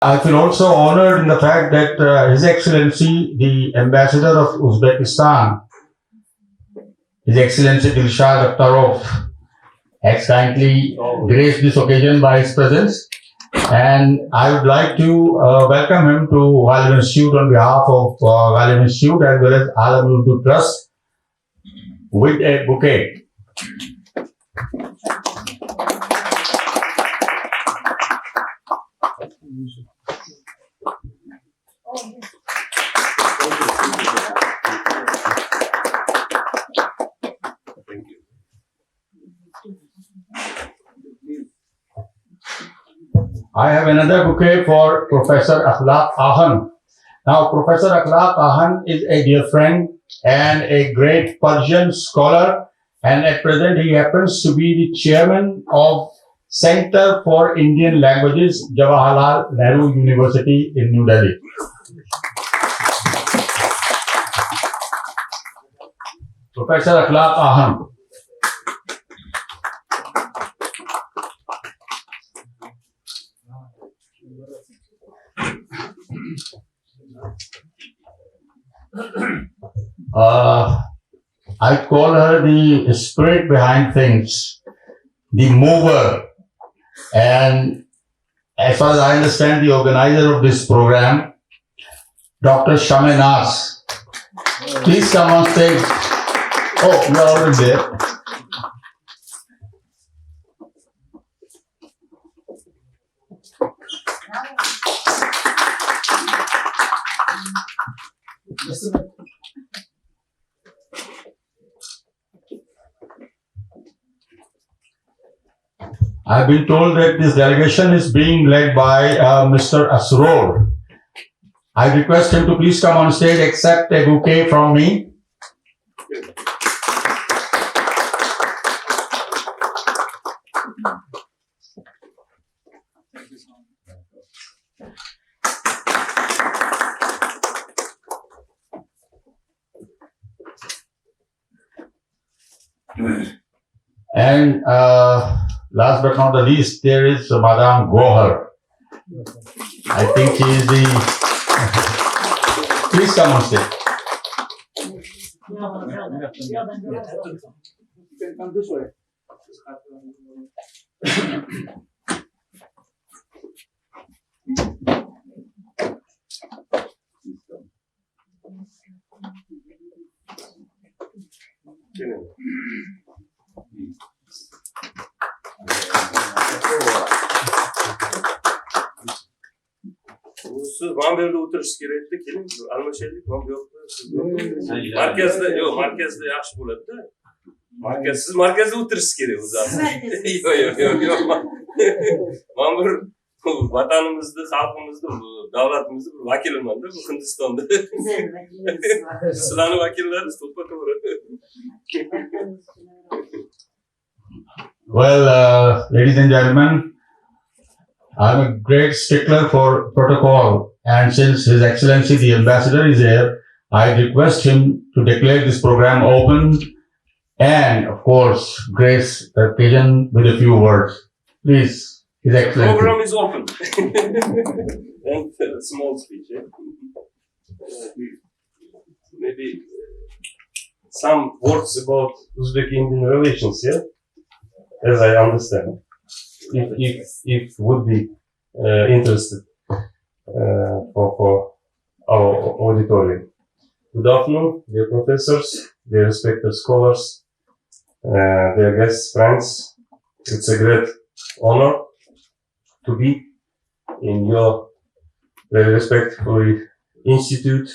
I feel also honored in the fact that His Excellency, the Ambassador of Uzbekistan, His Excellency Dilshad Akhtarov, has kindly graced this occasion by his presence. And I would like to welcome him to Ghalib Institute on behalf of Ghalib Institute as well as Aalami Urdu Trust with a bouquet. I have another bouquet for Professor Akhlaq Ahan. Now, Professor Akhlaq Ahan is a dear friend and a great Persian scholar, and at present he happens to be the chairman of Center for Indian Languages, Jawaharlal Nehru University in New Delhi. Professor Akhlaq Ahan. I call her the spirit behind things, the mover, and as far as I understand, the organizer of this program, Dr. Shamenaz. Please come on stage. Oh, you're already there. I've been told that this delegation is being led by Mr. Asror. I request him to please come on stage, accept a bouquet from me. And last but not the least, there is Madame Gohar. I think she is the... Please come on stage. Come this way. Siz Aalami Urdu Trust kerakda keling, almashaylik, markazda markazda yaxshi bo'ladi-da. Siz markazda o'tirishsiz kerak o'zi. Yo'q. Men bir vatanimizni, xalqimizni, davlatimizni bir vakiliman-da, bu Hindistonda. Sizlarning vakillaringiz to'ppa-to'g'ri. Well, ladies and gentlemen, I'm a great stickler for protocol, and since His Excellency the Ambassador is here, I request him to declare this program open and, of course, grace the occasion with a few words. Please, His The Excellency. program is open. And a small speech. Maybe some words about Uzbek-Indian relations, as I understand. If would be interested for our auditorium. Good afternoon, dear professors, dear respected scholars, dear guests, friends. It's a great honor to be in your very respectful institute,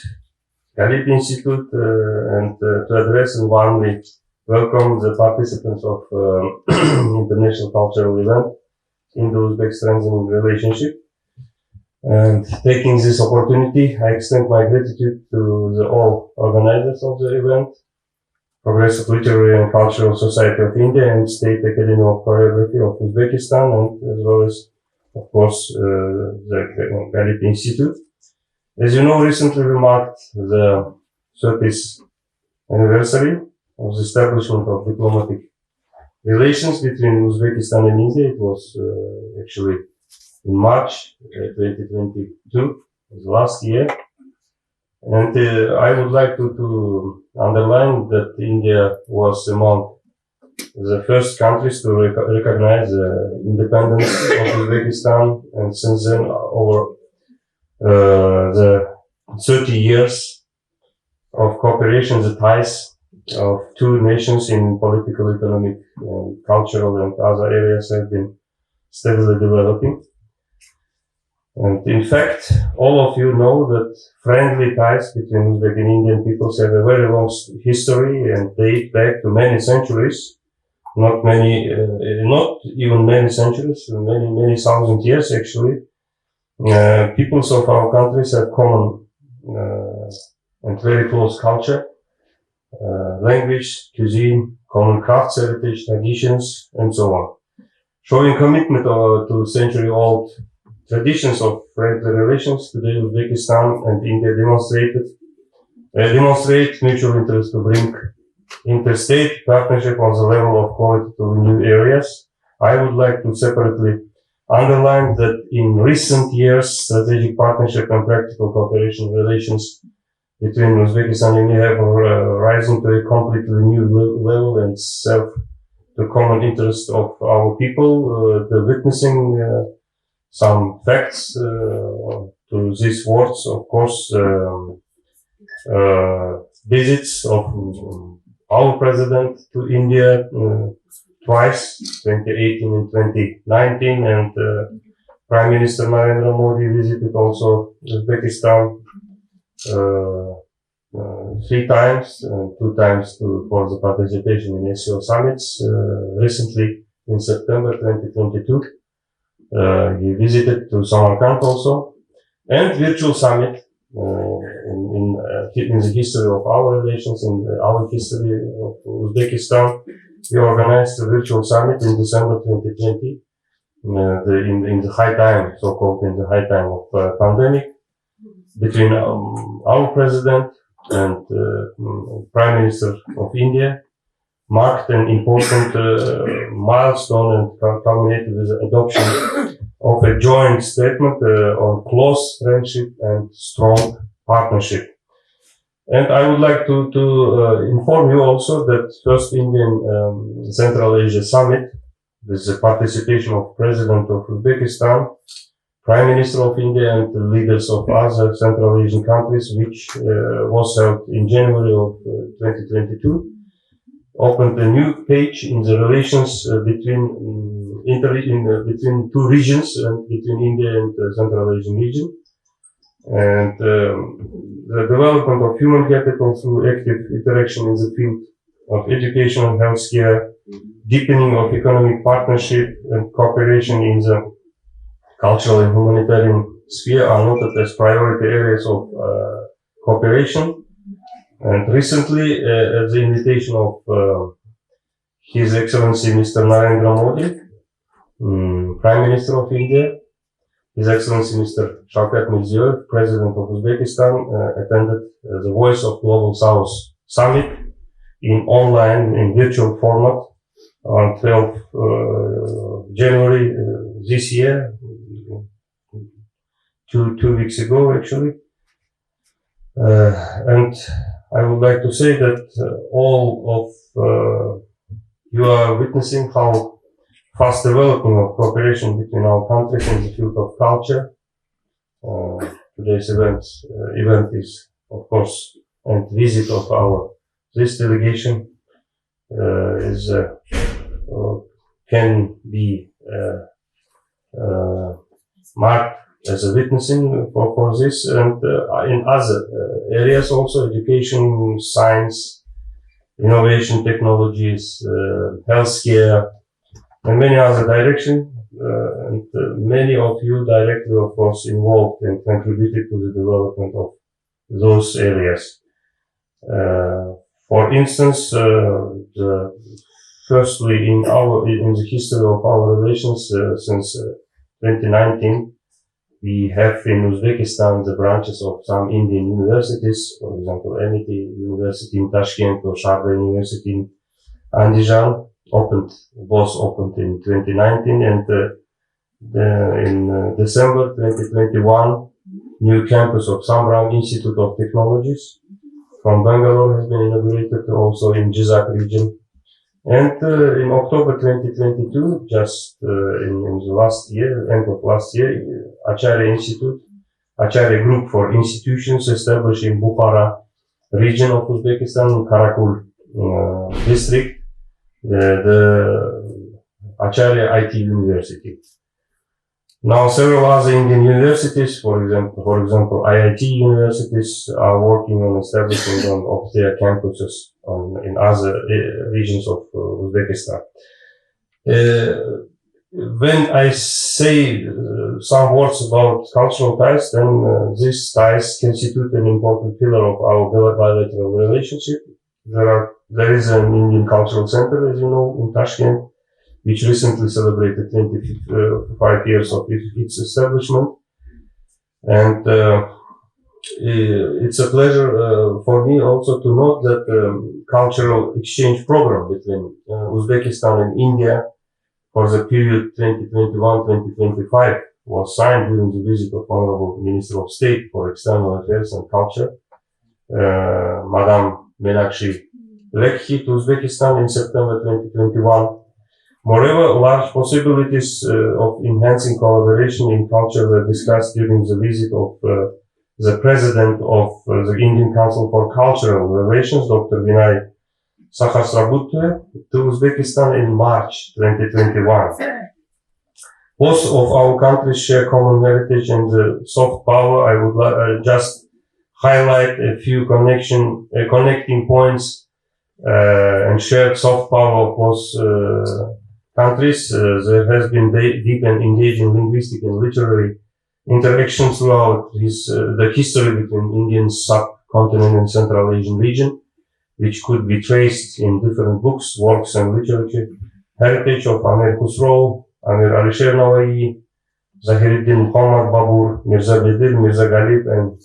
Ghalib Institute, and to address and warmly welcome the participants of international cultural event in the Uzbek strengthening relationship. And taking this opportunity, I extend my gratitude to all organizers of the event, Progressive Literary and Cultural Society of India and State Academy of Choreography of Uzbekistan, and as well as, of course, the Ghalib Institute. As you know, recently we marked the 30th anniversary of the establishment of diplomatic relations between Uzbekistan and India. It was actually in March 2022, last year. And I would like to underline that India was among the first countries to recognize the independence of Uzbekistan, and since then, over the 30 years of cooperation, the ties of two nations in political, economic, cultural, and other areas have been steadily developing. And in fact, all of you know that friendly ties between Uzbek and Indian peoples have a very long history and date back to many centuries. Not even many centuries, many thousand years actually. Peoples of our countries have common and very close culture, language, cuisine, common crafts, heritage, traditions, and so on. Showing commitment to century-old traditions of friendly relations, today Uzbekistan and India demonstrate mutual interest to bring interstate partnership on the level of quality to new areas. I would like to separately underline that in recent years, strategic partnership and practical cooperation relations between Uzbekistan and India have risen to a completely new level and serve the common interest of our people. The witnessing some facts to these words, of course, visits of our president to India twice, 2018 and 2019, and Prime Minister Narendra Modi visited also Uzbekistan 3 times, 2 times for the participation in SEO summits. Recently, in September 2022, he visited to Samarkand also, and virtual summit in the history of our relations, in our history of Uzbekistan. We organized a virtual summit in December 2020, in the high time, so-called in the high time of pandemic, between our president and Prime Minister of India, marked an important milestone and culminated with the adoption of a joint statement on close friendship and strong partnership. And I would like to inform you also that first Indian Central Asia Summit, with the participation of President of Uzbekistan, Prime Minister of India, and the leaders of other Central Asian countries, which was held in January of 2022, opened a new page in the relations between two regions and between India and the Central Asian region. And the development of human capital through active interaction in the field of education and healthcare, deepening of economic partnership and cooperation in the cultural and humanitarian sphere are noted as priority areas of cooperation. And recently, at the invitation of His Excellency Mr. Narendra Modi, Prime Minister of India, His Excellency Mr. Shavkat Mirziyoyev, President of Uzbekistan, attended the Voice of Global South Summit in virtual format on 12 January this year, two weeks ago actually. And I would like to say that all of you are witnessing how fast development of cooperation between our countries in the field of culture. Today's event is, of course, and visit of this delegation can be marked as a witnessing for this, and in other areas also, education, science, innovation technologies, healthcare, and many other directions. And many of you directly, of course, involved and contributed to the development of those areas. For instance, firstly, in the history of our relations since 2019, we have in Uzbekistan the branches of some Indian universities, for example, Amity University in Tashkent or Sharda University in Andijan, both opened in 2019, and In December 2021, new campus of Samran Institute of Technologies from Bangalore has been inaugurated, also in Jizak region. And in October 2022, just in the last year, end of last year, Acharya Institute, Acharya Group for Institutions established in Bukhara region of Uzbekistan, Karakul district, the Acharya IT University. Now, several other Indian universities, for example, IIT universities, are working on establishing of their campuses in other regions of Uzbekistan. When I say some words about cultural ties, then these ties constitute an important pillar of our bilateral relationship. There is an Indian Cultural Center, as you know, in Tashkent, which recently celebrated 25 years of its establishment. And it's a pleasure for me also to note that cultural exchange program between Uzbekistan and India for the period 2021-2025 was signed during the visit of Honorable Minister of State for External Affairs and Culture, Madam Menakshi Lekhi, to Uzbekistan in September 2021. Moreover, large possibilities of enhancing collaboration in culture were discussed during the visit of the President of the Indian Council for Cultural Relations, Dr. Vinay Sahasrabudhe, to Uzbekistan in March 2021. Both of our countries share common heritage and soft power. I would just highlight a few connecting points and shared soft power of both countries. There has been deep and engaging linguistic and literary interaction throughout the history between Indian subcontinent and Central Asian region, which could be traced in different books, works, and literature. Heritage of Amir Khusro, Amir Alisher Nawai, Zahiruddin Muhammad Babur, Mirza Bedil, Mirza Ghalib, and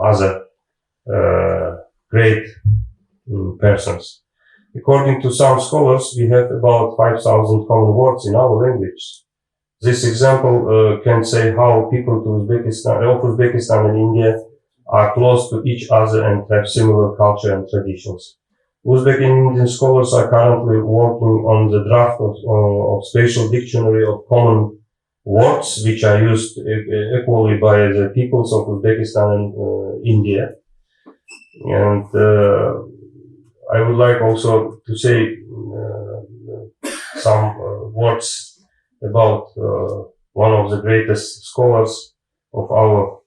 other great persons. According to some scholars, we have about 5,000 common words in our language. This example can say how people of Uzbekistan and India are close to each other and have similar culture and traditions. Uzbek and Indian scholars are currently working on the draft of special dictionary of common words, which are used equally by the peoples of Uzbekistan and India. And I would like also to say some words about one of the greatest scholars of our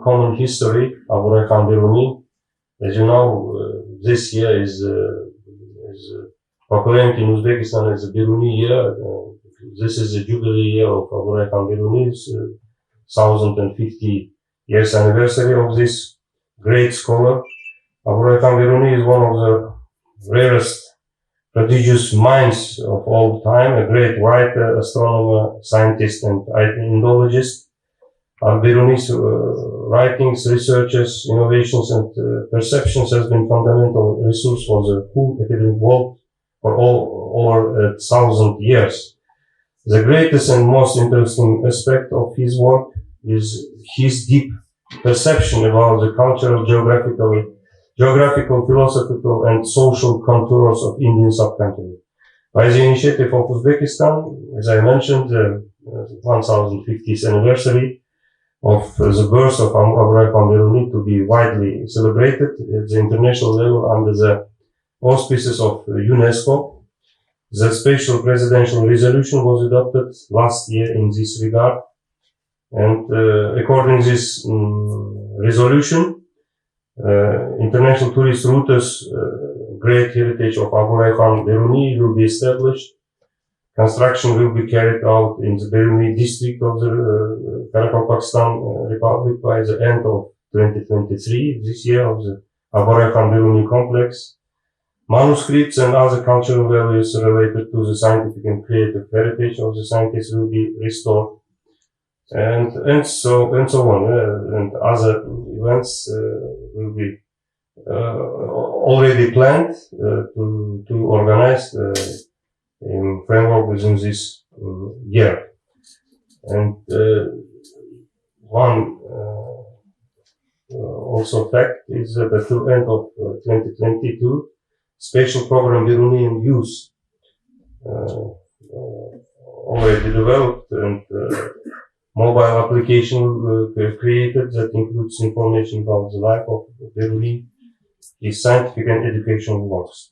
common history, Abu Rayhan Biruni. As you know, this year is proclaimed in Uzbekistan as the Biruni year. This is the jubilee year of Abu Rayhan Biruni's 1050 years anniversary of this great scholar. Abu Rayhan Biruni is one of the rarest prodigious minds of all time, a great writer, astronomer, scientist, and Indologist. Biruni's writings, researches, innovations, and perceptions has been fundamental resource for the whole academic world for over 1,000 years. The greatest and most interesting aspect of his work is his deep perception about the cultural, geographical, philosophical, and social contours of Indian subcontinent. By the initiative of Uzbekistan, as I mentioned, the 1050th anniversary of the birth of Abu Rayhan Biruni to be widely celebrated at the international level under the auspices of UNESCO. The special presidential resolution was adopted last year in this regard. And according to this resolution, international tourist routes, great heritage of Abu Rayhan Biruni will be established. Construction will be carried out in the Biruni district of the Karakalpakstan Republic by the end of 2023, this year, of the Abu Rayhan Biruni complex. Manuscripts and other cultural values related to the scientific and creative heritage of the scientists will be restored. And so on, and other events will be already planned to organize in framework within this year. And one also fact is that at the end of 2022, special program Biruni youth already developed and mobile application created that includes information about the life of Biruni, his scientific and educational works.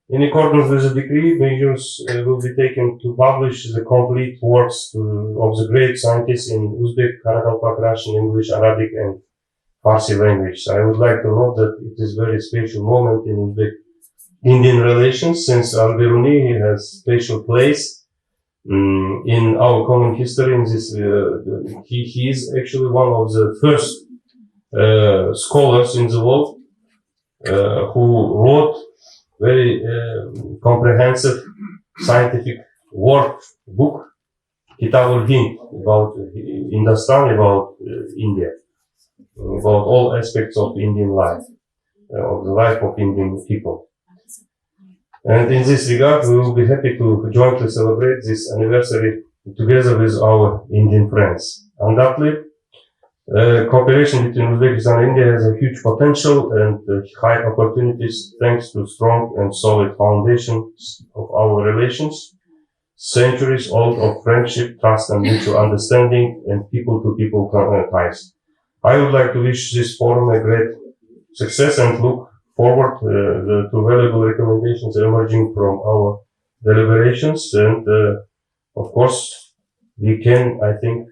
In accordance with the decree, measures will be taken to publish the complete works of the great scientists in Uzbek, Karakalpak, Russian, English, Arabic, and Farsi language. I would like to note that it is a very special moment in Uzbek-Indian relations, since Al-Biruni has special place in our common history. In this, he is actually one of the first scholars in the world who wrote very comprehensive scientific book, Kitab al-Hind, about Hindustan, about India, about all aspects of Indian life, of the life of Indian people. And in this regard, we will be happy to jointly celebrate this anniversary together with our Indian friends. Undoubtedly, cooperation between Uzbekistan and India has a huge potential and high opportunities thanks to strong and solid foundations of our relations, centuries old of friendship, trust and mutual understanding, and people-to-people ties. I would like to wish this forum a great success and look forward to valuable recommendations emerging from our deliberations. And of course, we can, I think,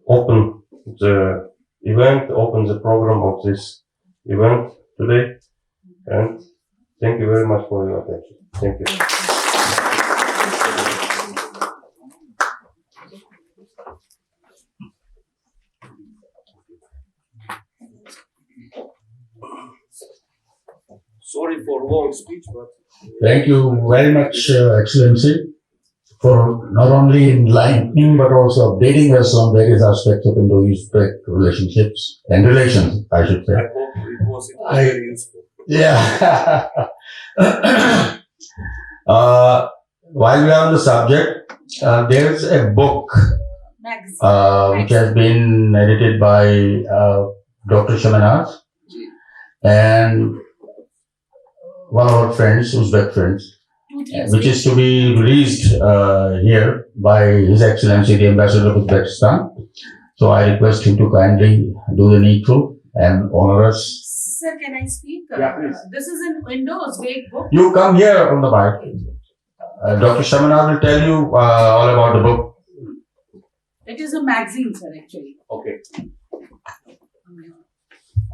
open the program of this event today. And thank you very much for your attention. Thank you. Sorry for long speech, but Thank you very much, Excellency, for not only enlightening but also updating us on various aspects of Indo-Uzbek relationships and relations, I should say. I hope it was very useful. Yeah. While we are on the subject, there's a book which has been edited by Dr. Shamanaz and one of our friends, Uzbek friends, which is to be released here by His Excellency the Ambassador of Uzbekistan. So I request him to kindly do the needful and honor us. Sir, can I speak? Yeah, please. This is an Indo-Uzbek book. You come here on the mic. Dr. Shamanaz will tell you all about the book. It is a magazine, sir, actually. Okay.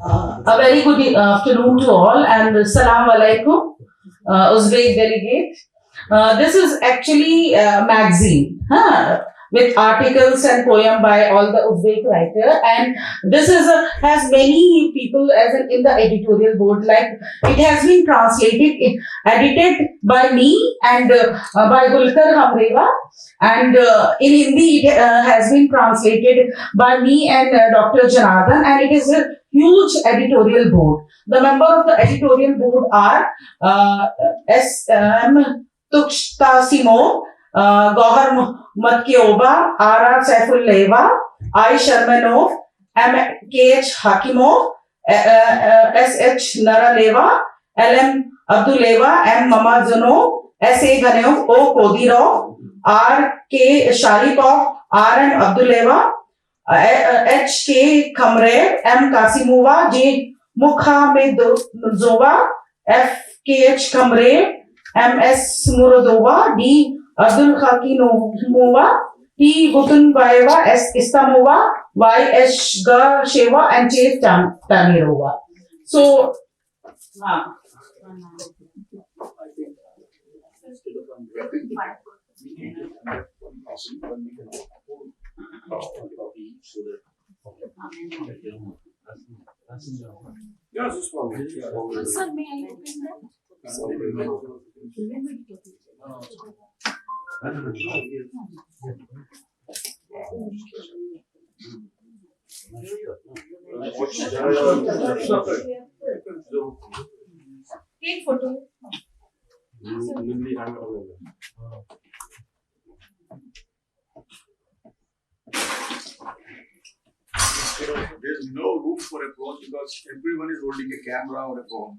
A very good afternoon to all and Salam Alaikum, Uzbek delegate. This is actually a magazine with articles and poem by all the Uzbek writer, and this is has many people in the editorial board. Like it has been translated, edited by me and by Gulkar Hamreva, and in Hindi it has been translated by me and Dr. Janardhan, and it is a huge editorial board. The member of the editorial board are S.M. Tukhtasimo, Gohar Matkioba, R.R. Saifulleva, I. Sharmanov, M.K.H. Hakimov, S.H. Naraleva, L.M. Abduleva, M. Mamadzunov, S.A. Ghanev, O. Kodirov, R.K. Sharipov, R.M. Abduleva, H.K. Khamre, M. Kasimova, J. Mukhamedova, F.K.H. Khamre, M.S. Muradova, D. Abdul Khakinova, T. Gutunbaeva, S. Istamova, Y. S. Gasheva, and J. Tamirova. So, Yeah, this one. Sir, may I open that? Take photo. is no room for approach because everyone is holding a camera or a phone.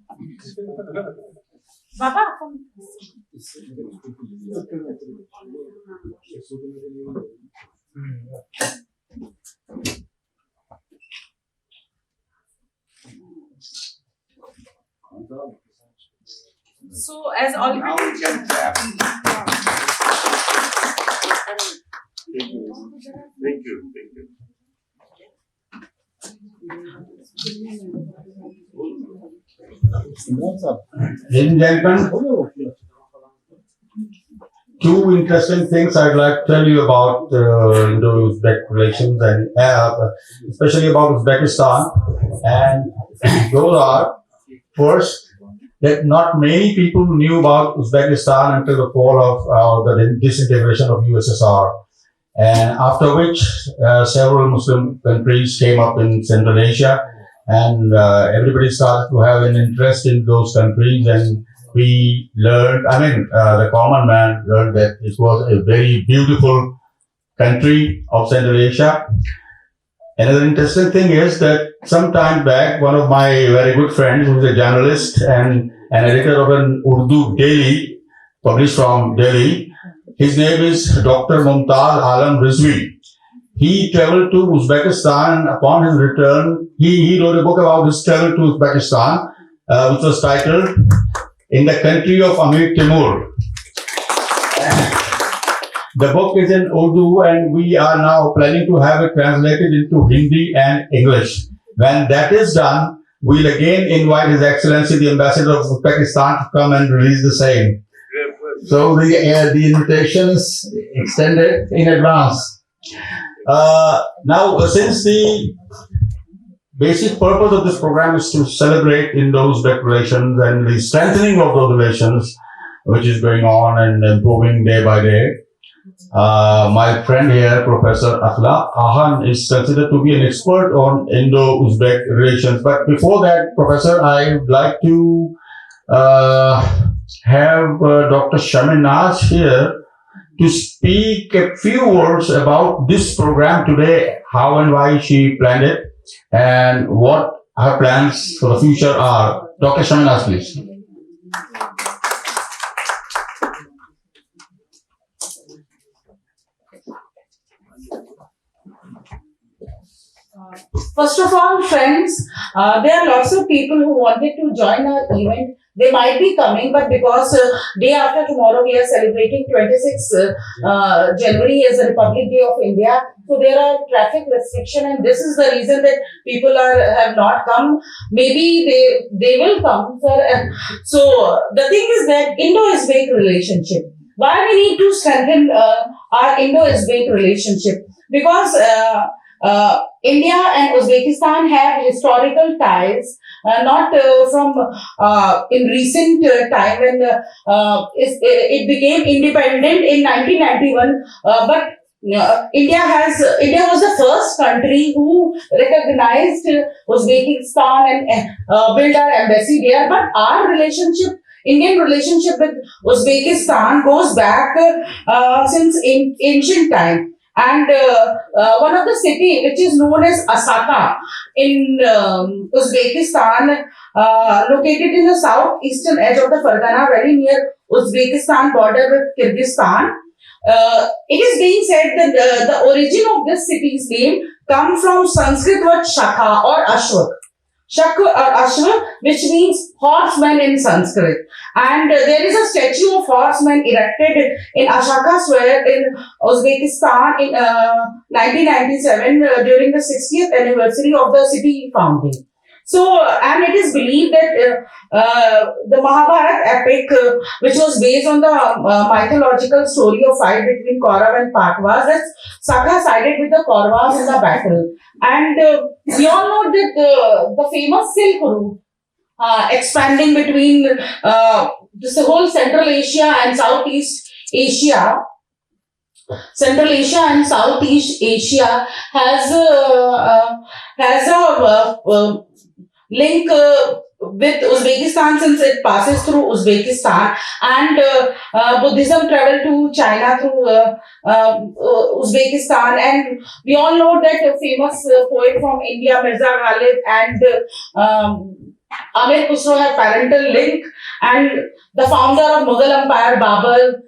So, as already Now we can clap. Thank you. Thank you. Thank you. Ladies and gentlemen, two interesting things I'd like to tell you about Indo-Uzbek relations and especially about Uzbekistan. And those are, first, that not many people knew about Uzbekistan until the fall of the disintegration of USSR. And after which, several Muslim countries came up in Central Asia, and everybody started to have an interest in those countries. And we learned, the common man learned that it was a very beautiful country of Central Asia. Another interesting thing is that some time back, one of my very good friends, who is a journalist and an editor of an Urdu daily, published from Delhi, his name is Dr. Mumtaz Alam Rizvi. He traveled to Uzbekistan. Upon his return, he wrote a book about his travel to Uzbekistan, which was titled "In the Country of Amir Timur." The book is in Urdu, and we are now planning to have it translated into Hindi and English. When that is done, we'll again invite His Excellency the Ambassador of Uzbekistan to come and release the same. So the invitation is extended in advance. Now, since the basic purpose of this program is to celebrate Indo-Uzbek relations and the strengthening of those relations, which is going on and improving day by day, my friend here, Professor Akhla Ahan, is considered to be an expert on Indo-Uzbek relations. But before that, Professor, I would like to have Dr. Shaminaz here to speak a few words about this program today, how and why she planned it, and what her plans for the future are. Dr. Shaminaz, please. First of all, friends, there are lots of people who wanted to join our event. They might be coming, but because day after tomorrow we are celebrating 26th January as a Republic Day of India, so there are traffic restriction, and this is the reason that people have not come. Maybe they will come, sir. So the thing is that Indo-Uzbek relationship. Why we need to strengthen our Indo-Uzbek relationship? Because India and Uzbekistan have historical ties, not from in recent time when it became independent in 1991, but India was the first country who recognized Uzbekistan and built our embassy there. But our Indian relationship with Uzbekistan goes back since ancient time. And one of the city which is known as Asaka in Uzbekistan, located in the southeastern edge of the Fergana Valley near Uzbekistan border with Kyrgyzstan. It is being said that the origin of this city's name comes from Sanskrit word Shakha or Ashwak. Shakha or Ashwak, which means horseman in Sanskrit. And there is a statue of horseman erected in Ashaka Square in Uzbekistan in 1997 during the 60th anniversary of the city founding. So, and it is believed that the Mahabharata epic, which was based on the mythological story of fight between Kaurav and Pandavas, that Sakha sided with the Kauravas in the battle. And we all know that the famous Silk Route, expanding between this whole Central Asia and Southeast Asia. Central Asia and Southeast Asia has a link with Uzbekistan, since it passes through Uzbekistan, and Buddhism traveled to China through Uzbekistan, and we all know that a famous poet from India, Mirza Ghalib, and Amir Khusro have parental link, and the founder of Mughal Empire, Babur,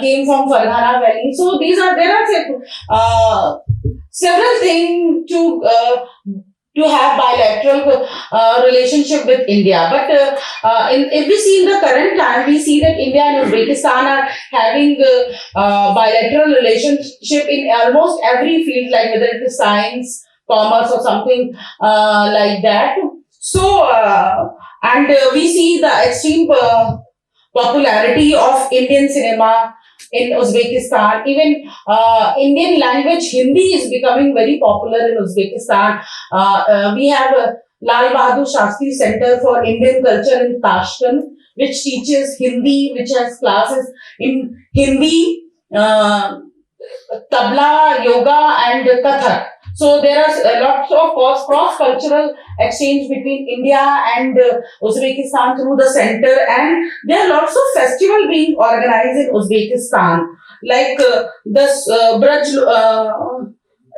came from Farghana Valley. So there are several things to have bilateral relationship with India. But if we see in the current time, we see that India and Uzbekistan are having bilateral relationship in almost every field, like whether it is science, commerce, or something like that. So, we see the extreme popularity of Indian cinema in Uzbekistan. Even Indian language Hindi is becoming very popular in Uzbekistan. We have Lal Bahadur Shastri Center for Indian Culture in Tashkent, which teaches Hindi, which has classes in Hindi, tabla, yoga, and Kathak. So there are lots of cross-cultural exchange between India and Uzbekistan through the center, and there are lots of festivals being organized in Uzbekistan, like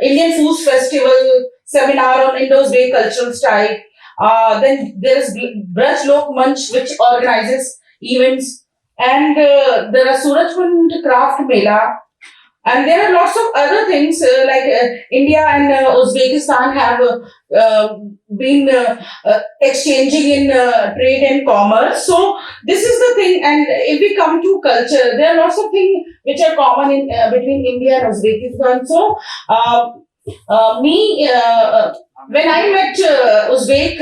Indian Food Festival, seminar on Indo-Uzbek cultural style. Then there is Braj Lok Manch, which organizes events, and there are Surajkund Craft Mela, and there are lots of other things like India and Uzbekistan have been exchanging in trade and commerce. So this is the thing. And if we come to culture, there are lots of things which are common in between India and Uzbekistan. So when I met Uzbek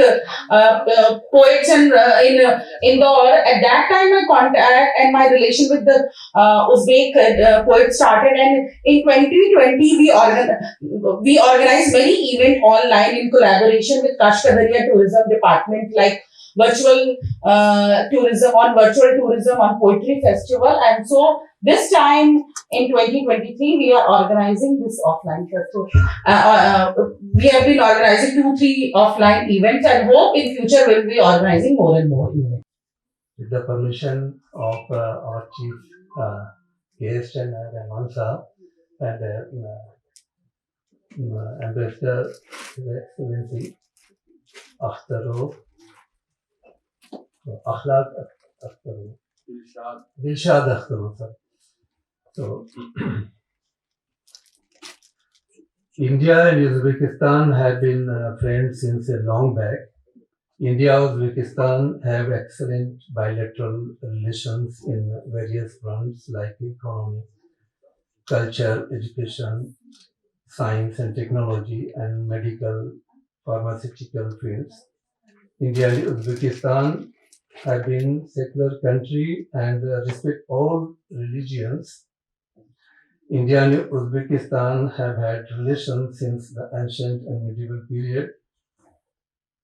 poets and in Indore, at that time my contact and my relation with the Uzbek poets started, and in 2020 we organized many events online in collaboration with Kashkadariya Tourism Department, like virtual tourism on poetry festival. And so this time in 2023 we are organizing this offline festival. We have been organizing 2-3 offline events, and hope in future we'll be organizing more and more events. With the permission of our chief guest and Rahman Saab and Ambassador His Excellency Akhtarov, Akhlaq Akhtarov, Dilshad Akhtarov, sir. So, India and Uzbekistan have been friends since a long back. India and Uzbekistan have excellent bilateral relations in various fronts like economy, culture, education, science and technology, and medical, pharmaceutical fields. India and Uzbekistan have been secular country and respect all religions. India and Uzbekistan have had relations since the ancient and medieval period.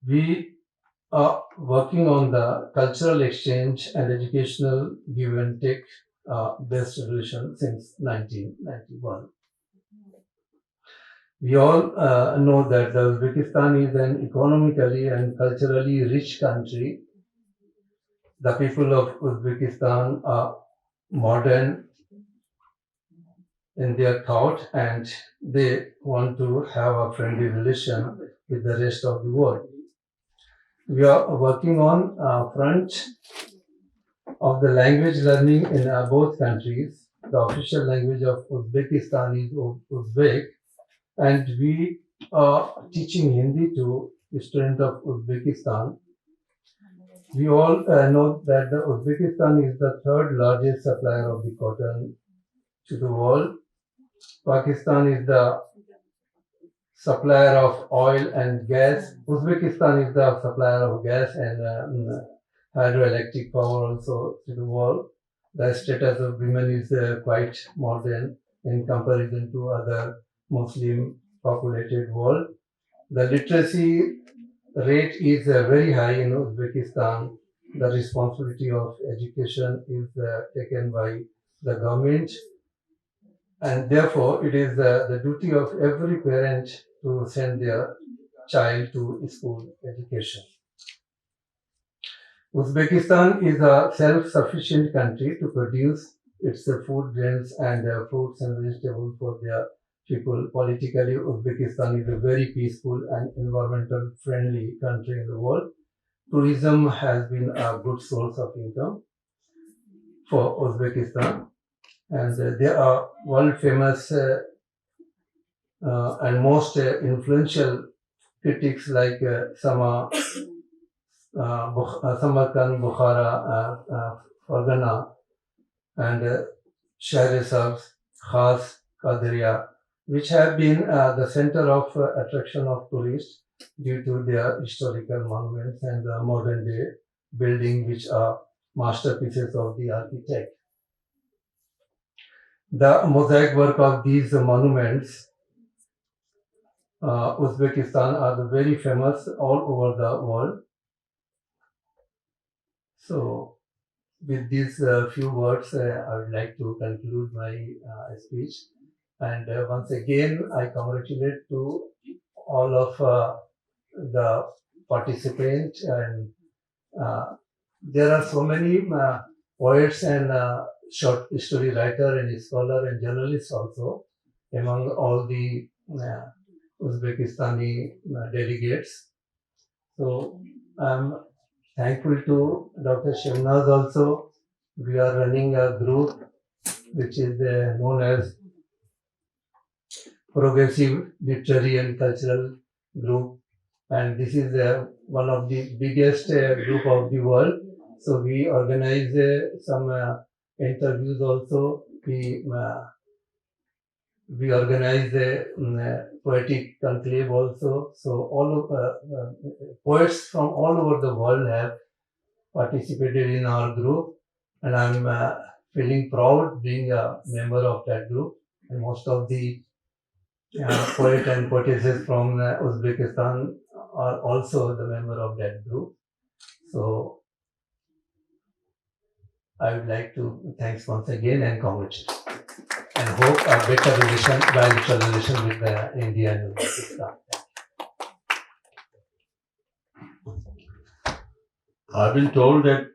We are working on the cultural exchange and educational give and take based relation since 1991. We all know that Uzbekistan is an economically and culturally rich country. The people of Uzbekistan are modern in their thought, and they want to have a friendly relation with the rest of the world. We are working on front of the language learning in both countries. The official language of Uzbekistan is Uzbek, and we are teaching Hindi to students of Uzbekistan. We all know that Uzbekistan is the third largest supplier of the cotton to the world. Pakistan is the supplier of oil and gas. Uzbekistan is the supplier of gas and hydroelectric power also to the world. The status of women is quite modern in comparison to other Muslim populated world. The literacy rate is very high in Uzbekistan. The responsibility of education is taken by the government, and therefore it is the duty of every parent to send their child to school education. Uzbekistan is a self-sufficient country to produce its food grains and fruits and vegetables for their people. Politically, Uzbekistan is a very peaceful and environmental friendly country in the world. Tourism has been a good source of income for Uzbekistan, and there are world famous and most influential critics like Samarkand, Bukhara, Fargana, and Shahrisabz, Khas, Qadriya, which have been the center of attraction of tourists due to their historical monuments and the modern day buildings which are masterpieces of the architect. The mosaic work of these monuments, Uzbekistan, are very famous all over the world. So, with these few words, I would like to conclude my speech. And once again, I congratulate to all of the participants. And there are so many poets and short story writer and scholar and journalists also among all the Uzbekistani delegates. So I'm thankful to Dr. Shivnaz also. We are running a group which is known as Progressive Literary and Cultural Group, and this is one of the biggest group of the world. So we organize some interviews also. We organize a poetic conclave also. So all of poets from all over the world have participated in our group, and I'm feeling proud being a member of that group. And most of the poet and poetesses from Uzbekistan are also the member of that group. So I would like to thanks once again and congratulate, and hope a better relation, bilateral relation with India and Uzbekistan. I've been told that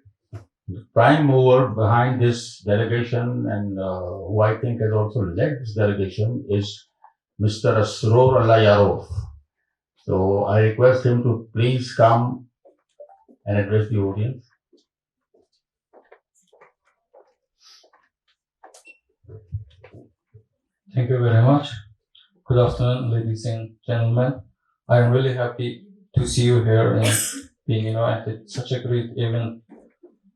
the prime mover behind this delegation and who I think has also led this delegation is Mr. Asror Alayarov. So I request him to please come and address the audience. Thank you very much. Good afternoon, ladies and gentlemen. I am really happy to see you here and being invited. Such a great event.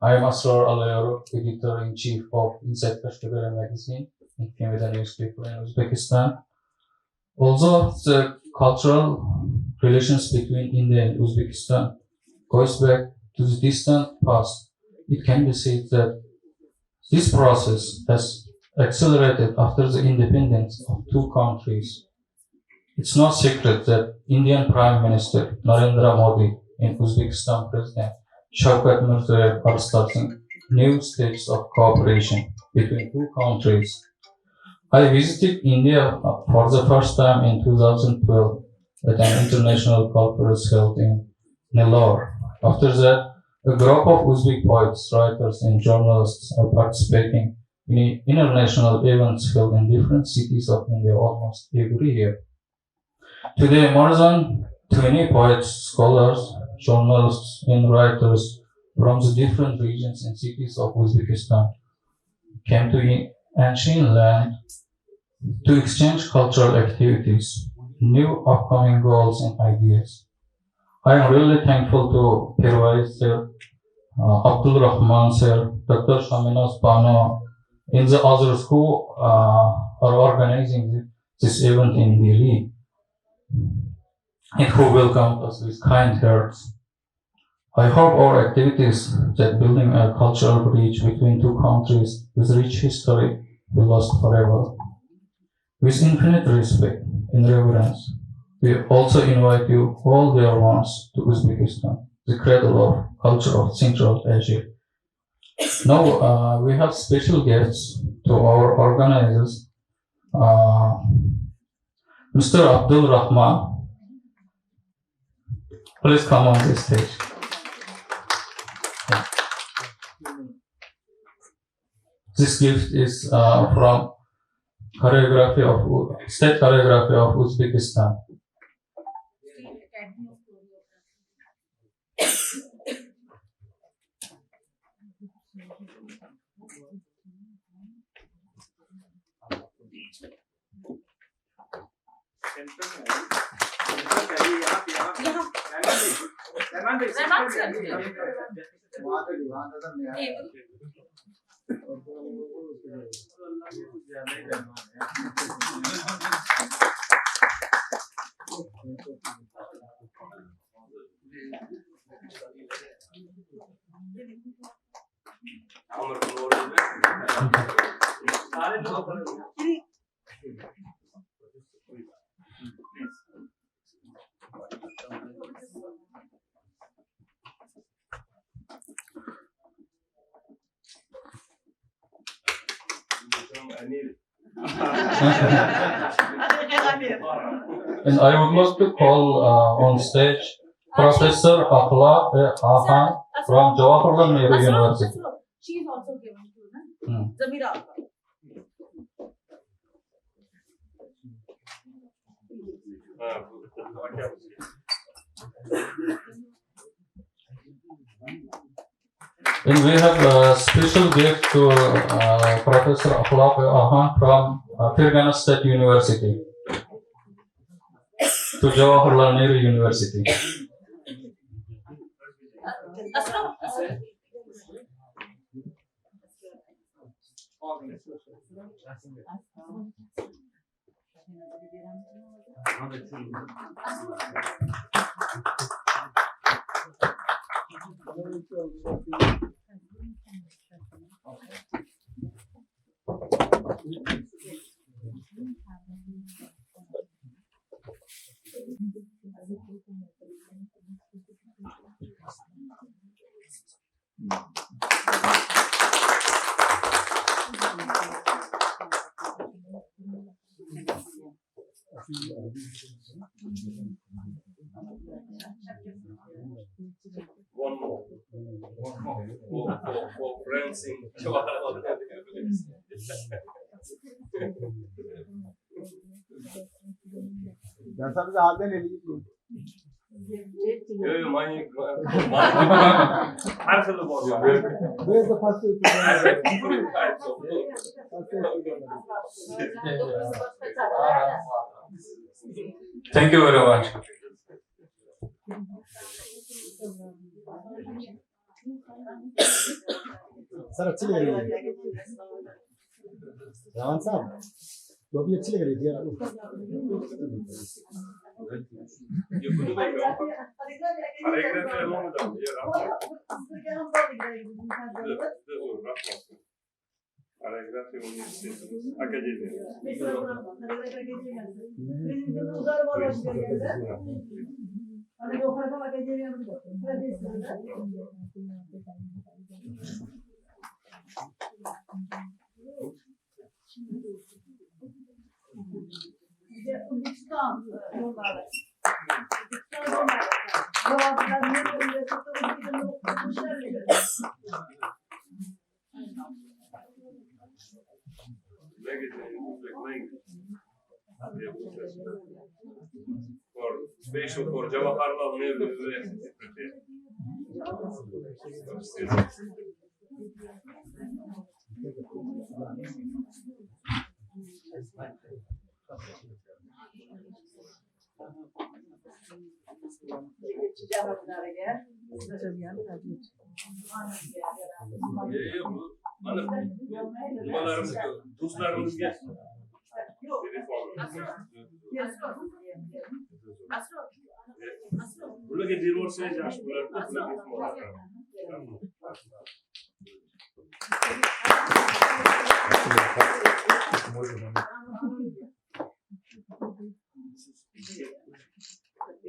I am Asrar Alayarov, editor-in-chief of Inside Kashkari magazine, a newspaper in Uzbekistan. Although the cultural relations between India and Uzbekistan goes back to the distant past, it can be said that this process has accelerated after the independence of two countries. It's no secret that Indian Prime Minister Narendra Modi and Uzbekistan President Shavkat Mirziyoyev are starting new stages of cooperation between two countries. I visited India for the first time in 2012 at an international conference held in Nellore. After that, a group of Uzbek poets, writers, and journalists are participating in international events held in different cities of India almost every year. Today, more than 20 poets, scholars, journalists, and writers from the different regions and cities of Uzbekistan came to ancient land to exchange cultural activities, new upcoming goals and ideas. I am really thankful to Pirwais sir, Abdul Rahman sir, Dr. Shaminas Bano, and the others who are organizing this event in Delhi, and who welcomed us with kind hearts. I hope our activities that building a cultural bridge between two countries with rich history will last forever. With infinite respect and reverence, we also invite you all dear ones to Uzbekistan, the cradle of culture of Central Asia. Now we have special guests to our organizers, Mr. Abdul Rahman. Please come on the stage. Thank This gift is from state choreography of Uzbekistan. And I would like to call on stage Professor Akhlaq Ahan from Jawaharlal Nehru University. She is also given to Hmm. Zamira. And we have a special gift to Professor Akhlaq Ahan from Fergana State University to Jawaharlal Nehru University. One more. For friends in Jawaharlal. Mine. Where's the first two? Thank you very much. Sir अच्छी लग रही है रावण साहब वो भी अच्छी लग रही थी यार For special for Jawaharlal Nehru University.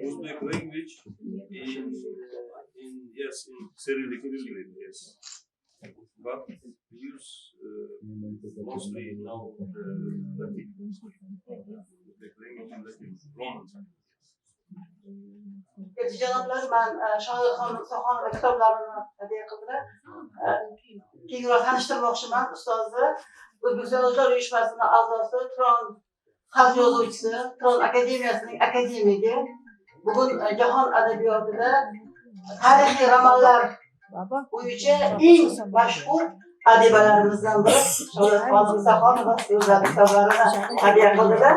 Uzbek language in Cyrillic language, yes. But we use mostly now the Latin. Uzbek language in Latin, Roman. Janoblar, man Shohidxon Soxonova kitoblarini hadya qildilar. Kengroq tanishtirmoqchiman ustozni. O'zbekiston Yozuvchilar uyushmasining a'zosi, Turon xalq yozuvchisi, Turon akademiyasining akademigi. Bugun jahon adabiyotida tarixiy romanlar bo'yicha eng mashhur adibalarimizdan biri Shohidxon Soxonova yozgan kitoblarini hadya qildilar.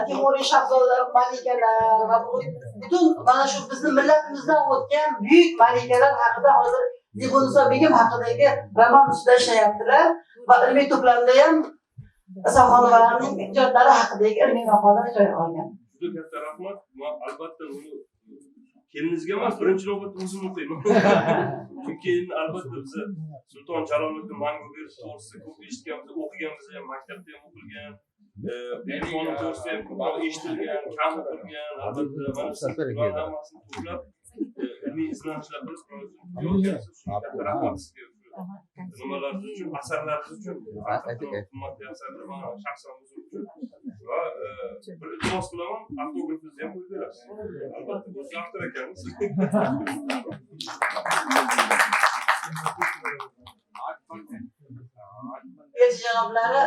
Timuriy Shahzodalar, malikalar va butun mana shu bizni millatimizdan o'tgan buyuk malikalar haqida hozir Dilliwallah begim haqidagi roman ustida ishlayaptilar va ilmiy to'plamda ham Soxonovalarning ijodlari haqidagi ilmiy maqolalar joy olgan. Juda katta rahmat. Albatta uni kelinizga emas, birinchi navbatda o'zim o'qiyman. Chunki albatta biz Sulton Jaloliddin Manguberdi to'g'risida ko'p eshitganmiz, o'qiganmiz ham, maktabda ham o'qilgan. Beqoni to'g'risida ham ko'proq eshitilgan, kam o'qilgan. Albatta mana shular hammasini to'plab ilmiy izlanishlar qilib yozgansiz. Katta rahmat sizga. Nimalar uchun, asarlar uchun, qimmatli asarlar mana shaxsan o'zim uchun. Va bir iltimos qilaman, avtografingizni ham qo'yib berasiz. Albatta, o'zi avtor ekansiz. Janoblari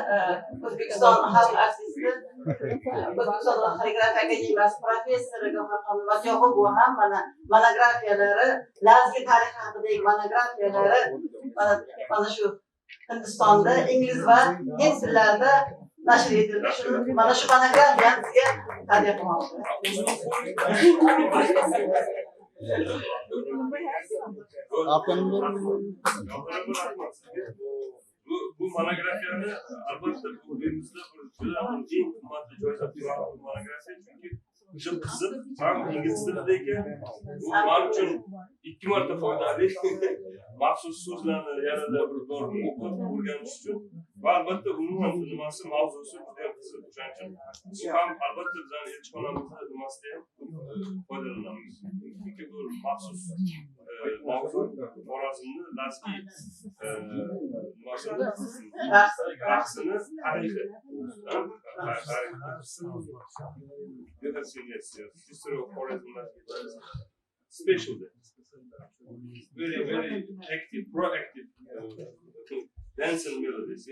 O'zbekiston xalq artisti, O'zbekiston xореografiya akademiyasi professori G'afar Matyoqubova ham mana monografiyalari, Lazgi tarixi haqidagi monografiyalari mana shu Hindistonda ingliz va hind tillarida nashr etildi. Mana shu monografiyani sizga hadya qilmoqchiman. Bu monografiyani albatta bu elimizda juda eng qimmatli joyda turgan monografiya, chunki juda qiziq, ham ingliz tilida ekan. Bu men uchun 2 marta foydali. Maxsus so'zlarni yanada bir bor o'qib o'rganish uchun va albatta umuman nimasi mavzusi juda ham qiziq. O'shaning uchun bu ham albatta bizning elchixonamizda nimasida ham foydalanamiz. Chunki bu maxsus mavzu Xorazmni Lazgi raqsini tarihi. History of Xorazm special. Very, very active, proactive dance and melodies.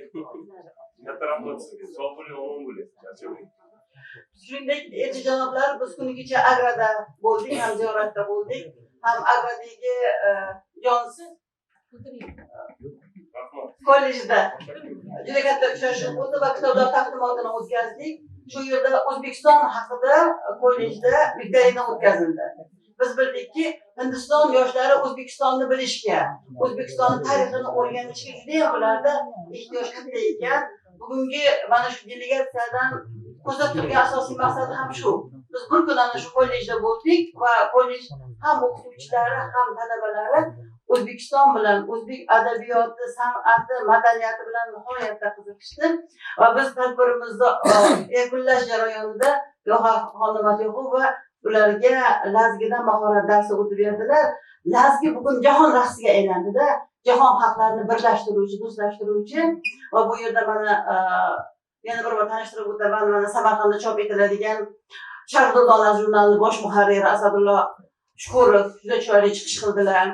Shuningdek, janoblar, biz kuni kecha Agrada bo'ldik, ham ziyoratda bo'ldik, ham Agradagi jonsiz kollejda juda katta uchrashuv bo'ldi va kitoblar taqdimotini o'tkazdik. Shu yerda O'zbekiston haqida kollejda viktorina o'tkazildi. Biz bildikki, Hindiston yoshlari O'zbekistonni bilishga, O'zbekiston tarixini o'rganishga juda ham ularda ehtiyoj katta ekan. Bugungi mana shu delegatsiyadan ko'zda turgan asosiy maqsad ham shu. Biz bir kun ana shu kollejda bo'ldik va kollej ham o'qituvchilari, ham talabalari O'zbekiston bilan, o'zbek adabiyoti, san'ati, madaniyati bilan nihoyatda qiziqishdi va biz tadbirimizni yakunlash jarayonida G'afar Matyoqubova ularga Lazgidan mahorat darsi o'tib berdilar. Lazgi bugun jahon raqsiga aylandida, jahon xalqlarini birlashtiruvchi, do'stlashtiruvchi va bu yerda mana yana bir bor tanishtirib o'taman, mana Samarqandda chop etiladigan Sharqdona jurnalining bosh muharriri Asadullo Shukurov juda chiroyli chiqish qildilar.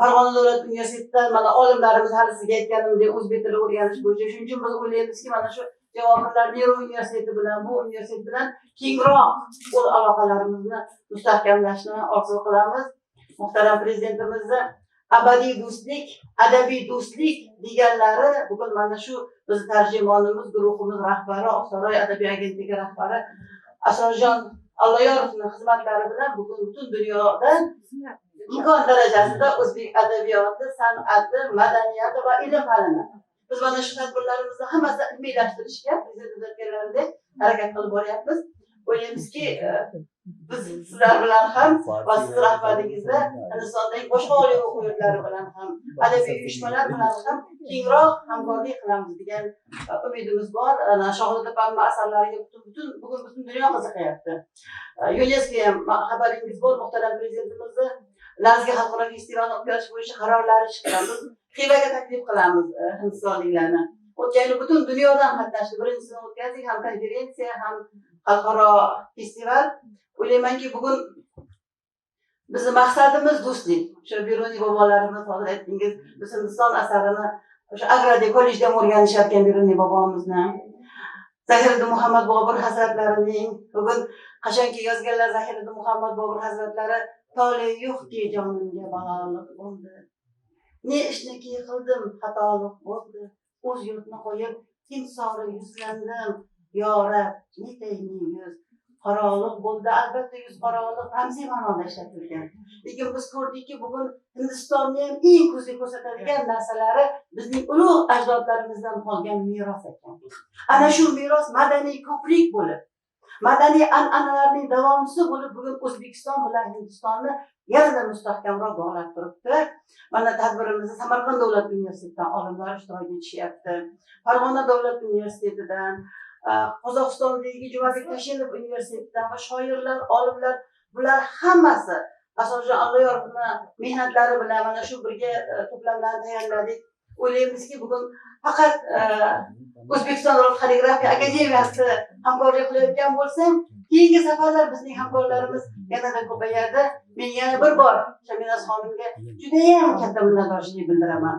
Farg'ona davlat universitetidan mana olimlarimiz hali sizga aytganimdek o'zbek tili o'rganish bo'yicha. Shuning uchun biz o'ylaymizki, mana shu Javoblar Nero universiteti bilan bu universitet bilan kengroq o'z aloqalarimizni mustahkamlashni orzu qilamiz. Muhtaram prezidentimizni abadiy do'stlik, adabiy do'stlik deganlari bugun mana shu biz tarjimonimiz, guruhimiz rahbari, Oqsaroy adabiy agentligi rahbari Asrorjon Alloyorovning xizmatlari bilan bugun butun dunyoda imkon darajasida o'zbek adabiyoti, san'ati, madaniyati va ilm fanini biz mana shu tadbirlarimizni hammasini ilmiylashtirishga prezident aytganlaridek harakat qilib boryapmiz. O'ylaymizki, biz sizlar bilan ham va siz rahbaringizda Hindistondagi boshqa oliy o'quv yurtlari bilan ham, adabiy uyushmalar bilan ham kengroq hamkorlik qilamiz degan umidimiz bor. Shohida opamning asarlariga bugun butun dunyo qiziqyapti. UNESCO ham xabaringiz bor, muhtaram prezidentimizni Lazgi xalqaro festivalini o'tkazish bo'yicha qarorlari chiqqan. Biz Xivaga taklif qilamiz hindistonliklarni. O'tgan yil butun dunyodan qatnashdi. Birinchisini o'tkazdik, ham konferensiya, ham xalqaro festival. O'ylaymanki, bugun bizni maqsadimiz do'stlik. O'sha Beruniy bobolarimiz hozir aytdingiz, biz Hindiston asarini o'sha Agrada kollejda o'rganishayotgan Beruniy bobomizni. Zahiriddin Muhammad Bobur hazratlarining bugun qachonki yozganlar Zahiriddin Muhammad Bobur hazratlari tole yo'qki jonimga balolik bo'ldi. Ne ishniki qildim xatolik bo'ldi. O'z yurtni qo'yib Hind sori yuzlandim. Yo Rab, netayning yuz qoraliq bo'ldi. Albatta yuz qoraliq ramziy ma'noda ishlatilgan. Lekin biz ko'rdikki, bugun Hindistonni ham eng ko'zga ko'rsatadigan narsalari bizning ulug' ajdodlarimizdan qolgan meros ekan. Ana shu meros madaniy ko'prik bo'lib, madaniy an'analarning davomchisi bo'lib, bugun O'zbekiston bilan Hindistonni yanada mustahkamroq bog'lab turibdi. Mana tadbirimizni Samarqand davlat universitetidan olimlar ishtirok etishyapti. Farg'ona davlat universitetidan, Qozog'istondagi Jumabek Tashinov universitetidan va shoirlar, olimlar, bular hammasi Asosjon Alloyorovni mehnatlari bilan mana shu birga to'plamlarni tayyorladik. O'ylaymizki, bugun faqat O'zbekiston Davlat xaligrafiya akademiyasi hamkorlik qilayotgan bo'lsa, keyingi safarlar bizning hamkorlarimiz yanada ko'payadi. Men yana bir bor Shaminaz xonimga juda ham katta minnatdorchilik bildiraman.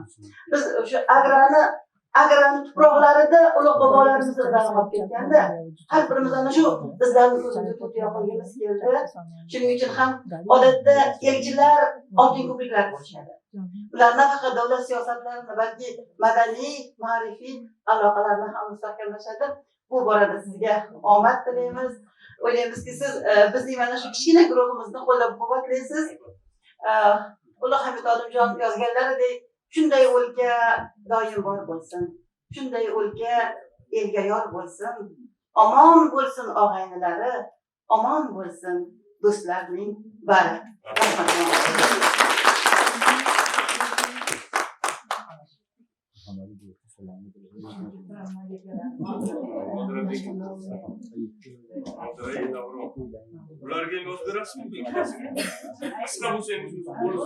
Biz o'sha agrani tuproqlarida ulug' bobolarimiz izlari qolib ketganda, har birimiz ana shu izlarni ko'zimizga to'tiya qolganimiz keldi. Shuning uchun ham odatda elchilar oltin ko'priklar qurishadi. Ular nafaqat davlat siyosatlarini, balki madaniy, ma'rifiy aloqalarni ham mustahkamlashadi. Bu borada sizga omad tilaymiz. O'ylaymizki, siz bizning mana shu kichkina guruhimizni qo'llab-quvvatlaysiz. Ulug' Hamid Olimjon yozganlaridek, shunday o'lka doim bor bo'lsin. Shunday o'lka elga yor bo'lsin. Omon bo'lsin og'aynilari, omon bo'lsin do'stlarning bari. Ularga yoz berasizmi? Qisqa bo'lsa ham bo'lsa qo'yib.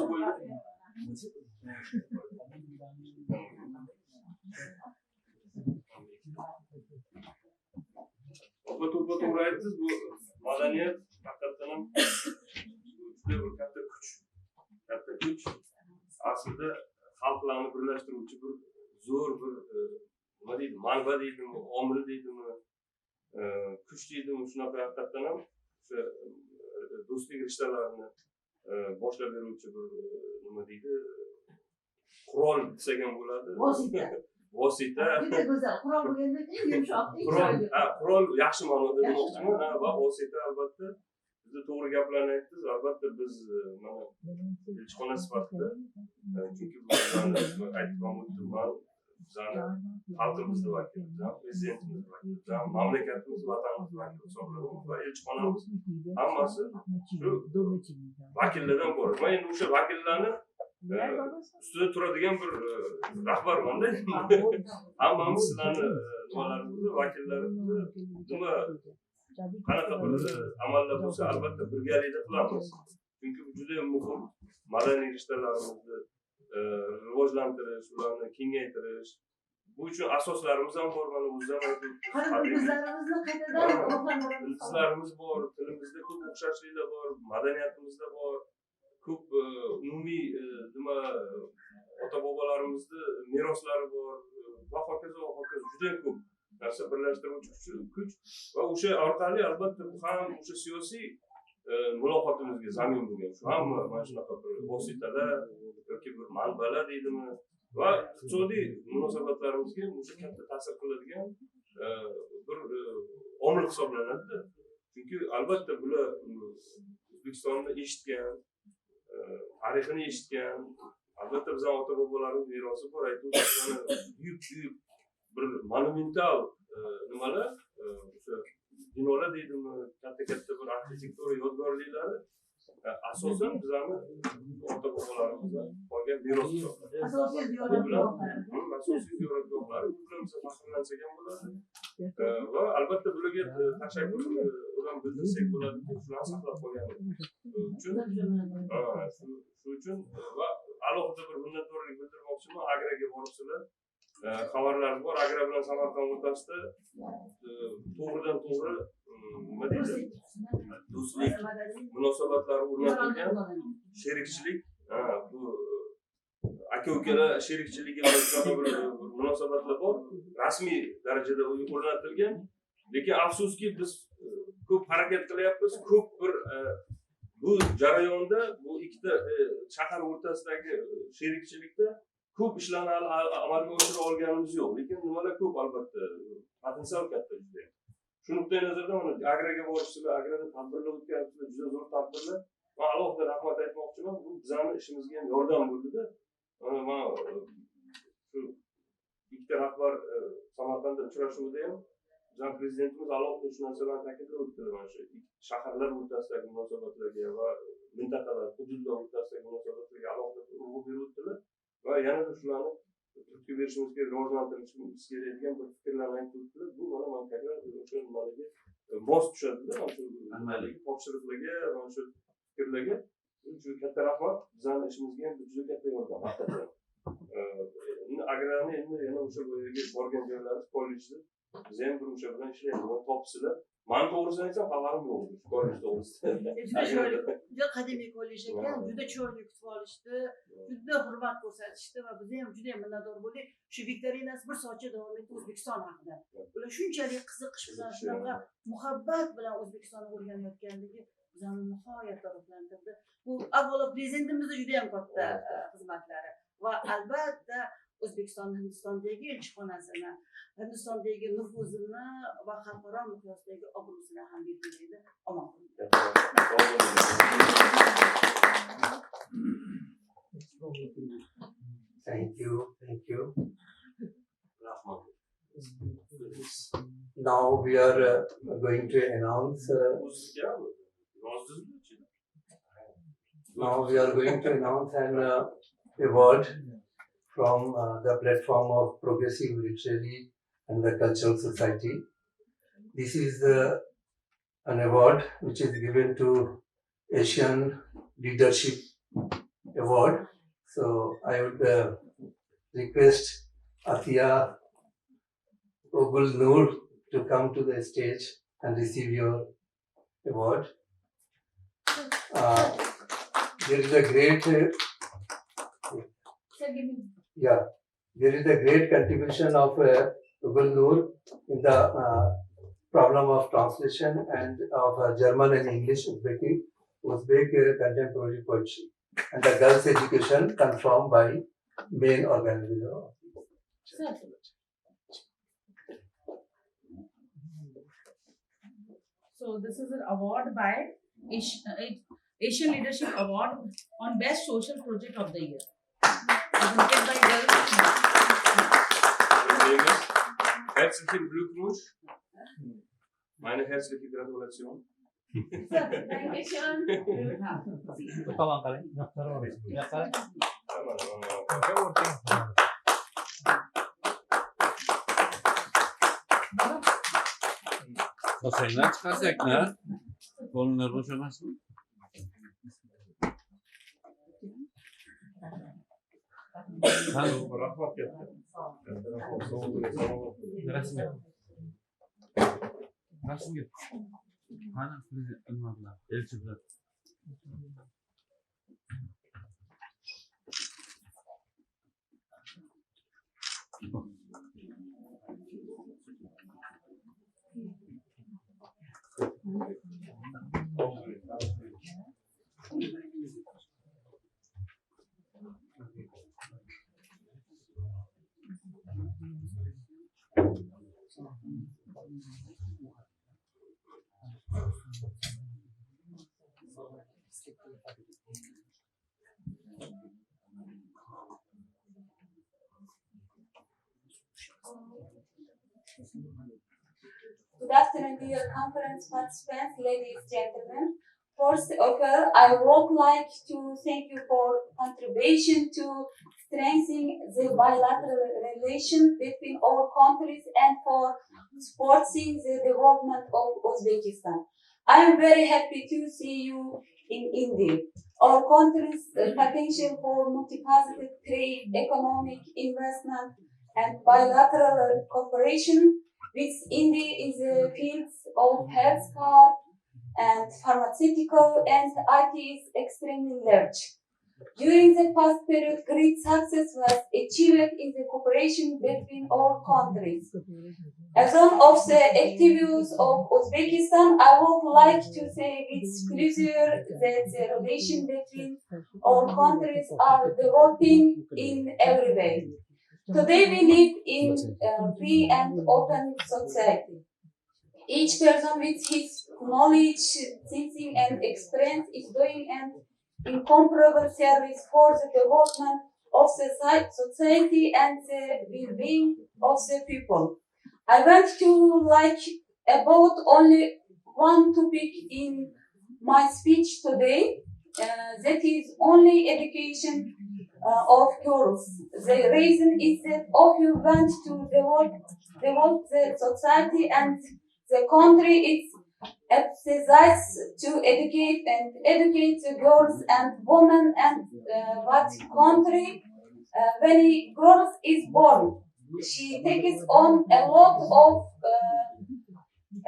To'g'ri aytdingiz, bu madaniyat haqiqatan ham juda bir katta kuch. Aslida xalqlarni birlashtiruvchi bir zo'r bir nima deydi, manba deydimi, omil deydimi, kuch deydimi, shunaqa haqiqatan ham o'sha do'stlik rishtalarini boshlab beruvchi bir nima deydi, qurol desak ham bo'ladi. Vosita. Juda go'zal. Qurol bo'lganda eng yumshoq, qurol yaxshi ma'noda demoqchiman va vosita albatta. Siz to'g'ri gaplarni aytdingiz. Albatta biz mana elchixona sifatida, chunki bu aytib o'tdim, bizani xalqimizni vakili, prezidentimiz vakili, mamlakatimiz, vatanimiz vakili hisoblanamiz va elchixonamiz hammasi shu vakillardan iborat. Men endi o'sha vakillarni ustida turadigan bir rahbarmanda. Hammamiz sizlarni nimalarimizni, vakillarimizni nima qanaqa bir amallar bo'lsa albatta birgalikda qilamiz. Chunki bu juda muhim madaniy rishtalarimizni rivojlantirish, ularni kengaytirish. Bu uchun asoslarimiz ham bor, mana o'zim aytib. Bizlarimizni qaytadan Bizlarimiz bor, tilimizda ko'p o'xshashliklar bor, madaniyatimizda bor. Ko'p umumiy nima ota-bobolarimizni meroslari bor va hokazo juda ko'p narsa birlashtiruvchi kuch va o'sha orqali albatta bu ham o'sha siyosiy muloqotimizga zamin bo'lgan. Shu ham mana shunaqa bir vositalar yoki bir manbalar deydimi va iqtisodiy munosabatlarimizga o'sha katta ta'sir qiladigan bir omil hisoblanadi. Chunki albatta bular O'zbekistonni eshitgan, tarixini eshitgan, albatta bizning ota-bobolarimiz merosi bor. Aytuvchi buyuk bir monumental nimalar, o'sha binolar deydimi, katta bir arxitektura yodgorliklari asosan bizlarni ota-bobolarimiz qolgan meros hisoblanadi. asosiy ziyoratgohlar bilan faxrlansak ham bo'ladi. Va albatta bularga tashakkur bilan bildirsak bo'ladi, shularni saqlab qolgani uchun va alohida bir minnatdorlik bildirmoqchiman. Agraga boribsizlar, xabarlar bor. Agra bilan Samarqand o'rtasida to'g'ridan to'g'ri nima deydi, do'stlik munosabatlari o'rnatilgan, sherikchilik, bu aka ukalar sherikchiligi va shunaqa bir munosabatlar bor, rasmiy darajada o'rnatilgan. Lekin afsuski biz ko'p harakat qilyapmiz, ko'p bir bu jarayonda bu ikkita shahar o'rtasidagi sherikchilikda ko'p ishlarni amalga oshira olganimiz yo'q. Lekin nimalar ko'p, albatta potensial katta juda. Shu nuqtai nazardan mana agraga borishsizlar, agrada tadbirlar o'tkazibsizlar, juda zo'r tadbirlar. Men alohida rahmat aytmoqchiman. Bu bizning ishimizga ham yordam bo'ldi-da. Mana shu ikkita rahbar Samarqandda uchrashuvda ham Janob Prezidentimiz alohida shu narsalarni ta'kidlab o'tdilar. Mana shu shaharlar o'rtasidagi munosabatlarga va mintaqalar, hududlar o'rtasidagi munosabatlarga alohida urg'u berib o'tdilar va yanada shularni turtki berishimiz kerak, rivojlantirishimiz kerak degan bir fikrlarni aytib o'tdilar. Bu mana mamlakatlar o'sha nimalarga mos tushadi-da, mana shu topshiriqlarga, mana shu fikrlarga. Juda katta rahmat. Bizning ishimizga ham juda katta yordam. Agrarni endi yana o'sha bo'yiga borgan joylari kollejda biz ham bir o'sha bilan ishlaymiz. Uni topsizlar. Men to'g'risini aytsam, xabarim yo'q shu kollej to'g'risida. Juda qadimiy kollej ekan, juda chiroyli kutib olishdi, juda hurmat ko'rsatishdi va biz ham juda minnatdor bo'ldik. Shu viktorinasi bir soatcha davom etdi O'zbekiston haqida. Ular shunchalik qiziqish bilan, shunaqa muhabbat bilan O'zbekistonni o'rganayotganligi bizni nihoyatda ruhlantirdi. Bu avvalo prezidentimizni juda ham katta xizmatlari va albatta O'zbekiston Hindistondagi elchixonasini, Hindistondagi nufuzini va xalqaro miqyosdagi obro'sini ham belgilaydi. Omon bo'ling. Thank you. Now we are going to announce. An award from the platform of Progressive Literary and the Cultural Society. This is an award which is given to Asian Leadership Award. So I would request Atia Ogul Noor to come to the stage and receive your award. There is a great contribution of Ogul Noor in the problem of translation and of German and English Uzbek contemporary poetry and the girls' education confirmed by main organizer. So this is an award by Asian Leadership Award on Best Social Project of the Year. Presented by girls. Herzlichen Glückwunsch. Meine herzliche Gratulation. Dankeschön. Basayından çıkarsak ne? Kolunları boşamasın. Rasmi. Hana prezidentler, elçiler. Good afternoon, dear conference participants, ladies and gentlemen. First of all, I would like to thank you for contribution to strengthening the bilateral relation between our countries and for supporting the development of Uzbekistan. I am very happy to see you in India. Our country's potential for multifaceted trade, economic investment, and bilateral cooperation which in the fields of healthcare and pharmaceutical and IT is extremely large. During the past period, great success was achieved in the cooperation between all countries. As one of the activities of Uzbekistan, I would like to say with pleasure that the relation between all countries are developing in every way. Today we live in a free and open society. Each person with his knowledge, thinking and experience is doing an incomparable service for the development of the society and the well-being of the people. I want to like about only one topic in my speech today, that is only education of girls. The reason is that if you want to develop the society and the country, it's emphasized to educate the girls and women and what country when a girl is born, she takes on a lot of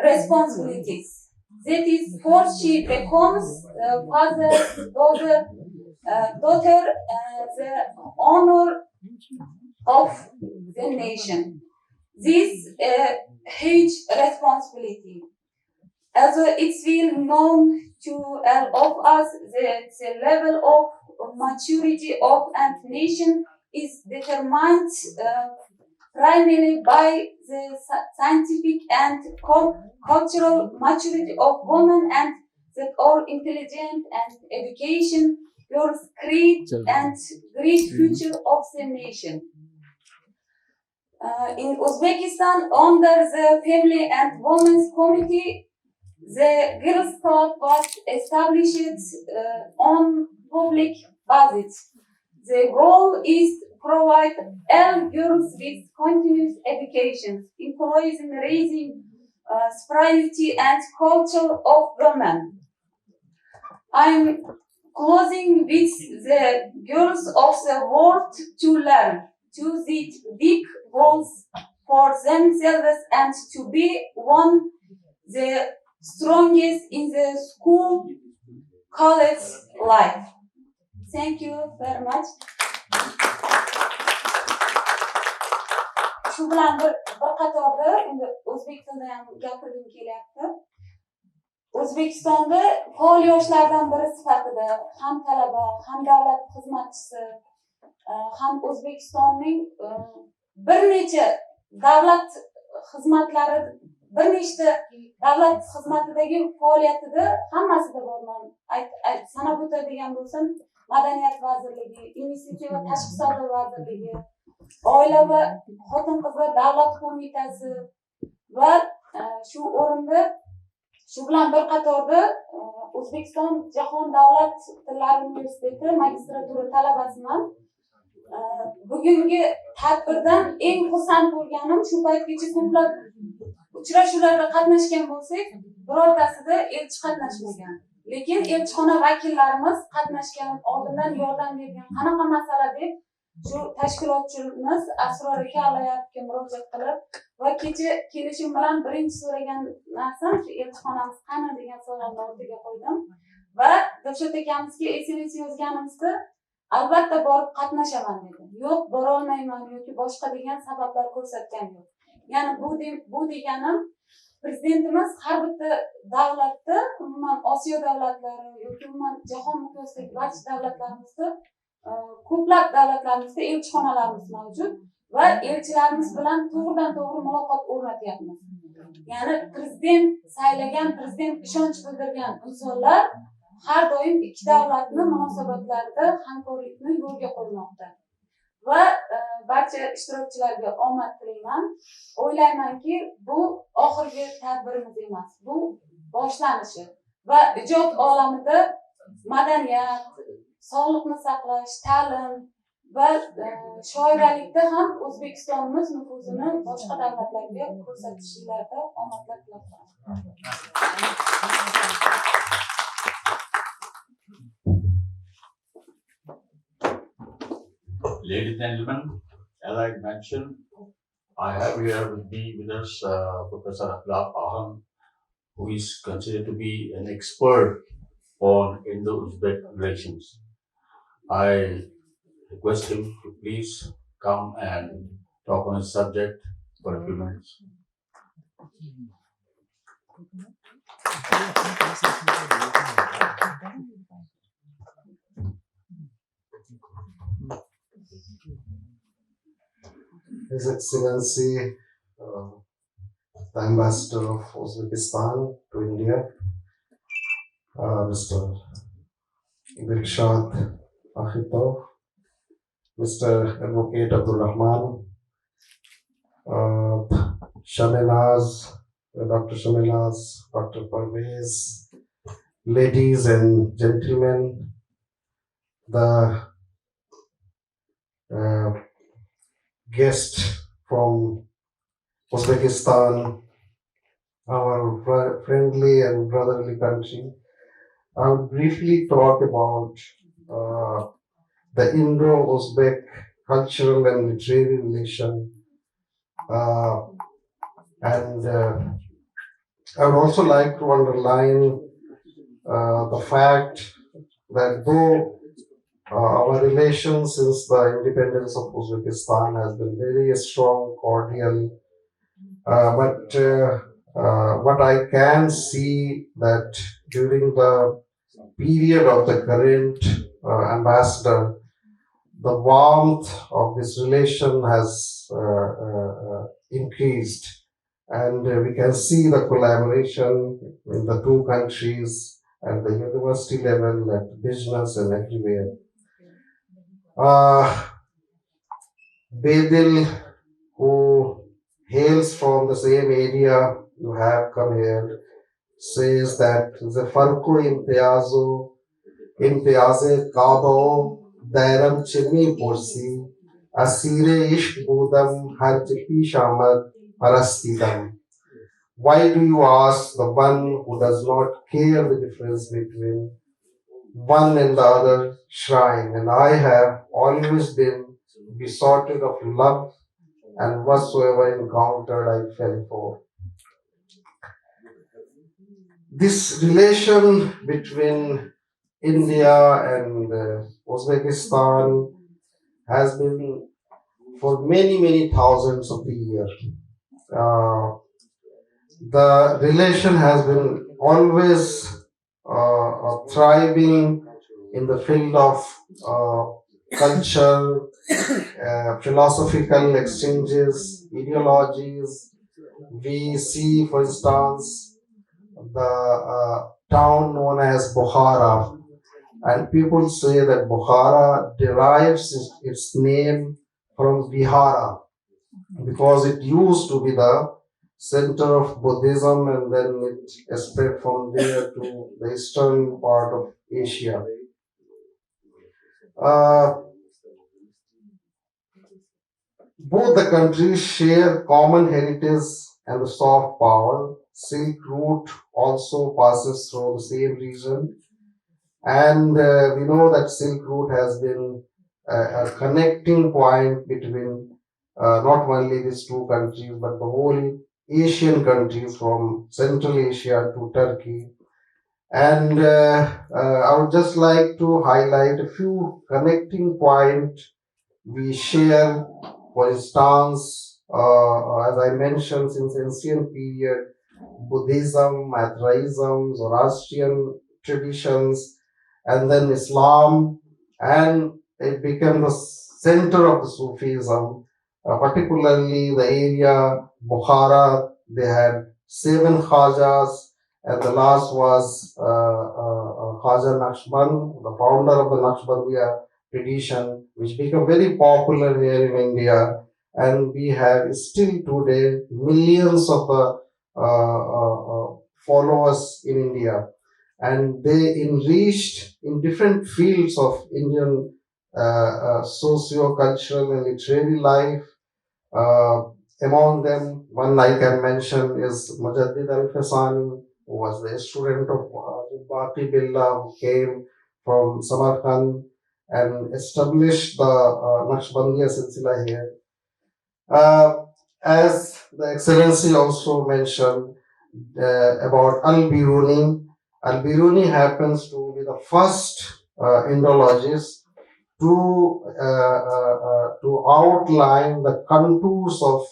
responsibilities. That is, first she becomes father, daughter, the honor of the nation. This huge responsibility. As it's well known to all of us that the level of maturity of a nation is determined primarily by the scientific and cultural maturity of women, and that all intelligent and education girls create and great future of the nation. In Uzbekistan, under the Family and Women's Committee, the Girls' Club was established on public basis. The goal is to provide all girls with continuous education, including raising spirituality and culture of women. I'm closing with the girls of the world to learn, to set big goals for themselves and to be one the strongest in the school, college life. Thank you very much. Shu bilan bir qatorda endi o'zbek tilida ham gapirgim kelyapti. O'zbekistonda faol yoshlardan biri sifatida ham talaba, ham davlat xizmatchisi, ham O'zbekistonning bir necha davlat xizmatlari, bir nechta davlat xizmatidagi faoliyatida hammasida borman. Sanab o'tadigan bo'lsam, Madaniyat vazirligi, Investitsiya va tashqi savdo vazirligi, Oila va xotin-qizlar davlat qo'mitasi va shu o'rinda shu bilan bir qatorda O'zbekiston Jahon davlat tillari universiteti magistratura talabasiman. Bugungi tadbirdan eng xursand bo'lganim, shu paytgacha ko'plab uchrashuvlarda qatnashgan bo'lsak, birortasida elchi qatnashmagan. Lekin elchixona vakillarimiz qatnashgan, oldindan yordam bergan. Qanaqa masala deb shu tashkilotchimiz Asror aka Allayevga murojaat qilib va kecha kelishim bilan birinchi so'ragan narsam shu elchixonamiz qani degan savolni o'rtaga qo'ydim va Dilshod akamizga SMS yozganimizda albatta borib qatnashaman dedi. Yo'q, bora olmayman yoki boshqa degan sabablar ko'rsatgan yo'q. Ya'ni bu deganim prezidentimiz har bitta davlatda, umuman Osiyo davlatlari yoki umuman jahon miqyosidagi barcha davlatlarimizda ko'plab davlatlarimizda elchixonalarimiz mavjud va elchilarimiz bilan to'g'ridan-to'g'ri muloqot o'rnatyapmiz. Ya'ni prezident saylagan, prezident ishonch bildirgan insonlar har doim ikki davlatni munosabatlarida hamkorlikni yo'lga qo'ymoqda. Va barcha ishtirokchilarga omad tilayman. O'ylaymanki, bu oxirgi tadbirimiz emas, bu boshlanishi va ijod olamida madaniyat, sog'liqni saqlash, ta'lim va shoiralikda ham O'zbekistonimiz nufuzini boshqa davlatlarga ko'rsatishlarda omadlar tilayman. Ladies and gentlemen, as I mentioned, I have here with me with us Professor Akhlaq Ahan, who is considered to be an expert on Indo-Uzbek relations. I request him to please come and talk on his subject for a few minutes. His Excellency, the Ambassador of Uzbekistan to India, Mr. Dilshad Akhitov, Mr. Advocate Abdul Rahman, Shamelaz, Dr. Shamelaz, Dr. Parvez, ladies and gentlemen, the guest from Uzbekistan, our friendly and brotherly country. I will briefly talk about the Indo-Uzbek cultural and literary relation, and I would also like to underline the fact that though our relations since the independence of Uzbekistan has been very strong, cordial, but what I can see that during the period of the current ambassador, the warmth of this relation has increased, and we can see the collaboration in the two countries at the university level, at business, and everywhere. Bedil, who hails from the same area you have come here, says that the farko imtiyaze kabo dairam chini porsi asire ishq budam har pish amad parastidam. Why do you ask the one who does not care the difference between one and the other shrine? And I have always been besotted of love, and whatsoever encountered I fell for. This relation between India and Uzbekistan has been for many, many thousands of years. The relation has been always thriving in the field of culture, philosophical exchanges, ideologies. We see, for instance, the town known as Bukhara, and people say that Bukhara derives its name from Vihara because it used to be the center of Buddhism, and then it spread from there to the eastern part of Asia. Both the countries share common heritage and the soft power. Silk Route also passes through the same region, and we know that Silk Route has been a connecting point between not only these two countries but the whole Asian countries from Central Asia to Turkey. And I would just like to highlight a few connecting points we share. For instance, as I mentioned, since ancient period, Buddhism, Maithraism, Zoroastrian traditions, and then Islam, and it became the center of the Sufism, particularly the area Bukhara. They had 7 Khajas, and the last was Khaja Naqshband, the founder of the Naqshbandiya tradition, which became very popular here in India, and we have still today millions of followers in India, and they enriched in different fields of Indian socio-cultural and literary life. Among them, one I can mention is Mujaddid al-Fasani, who was the student of Baqi Billah, who came from Samarkand and established the Naqshbandiya Silsila here. as the Excellency also mentioned about Al-Biruni. Al-Biruni happens to be the first Indologist to outline the contours of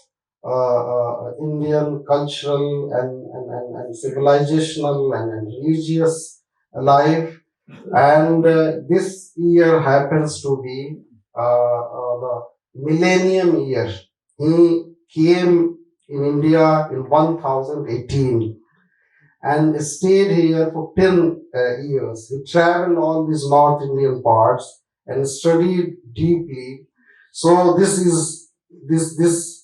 Indian cultural and civilizational and religious life. And this year happens to be the millennium year. He came in India in 1018 and stayed here for 10 years. He traveled all these North Indian parts and studied deeply. So this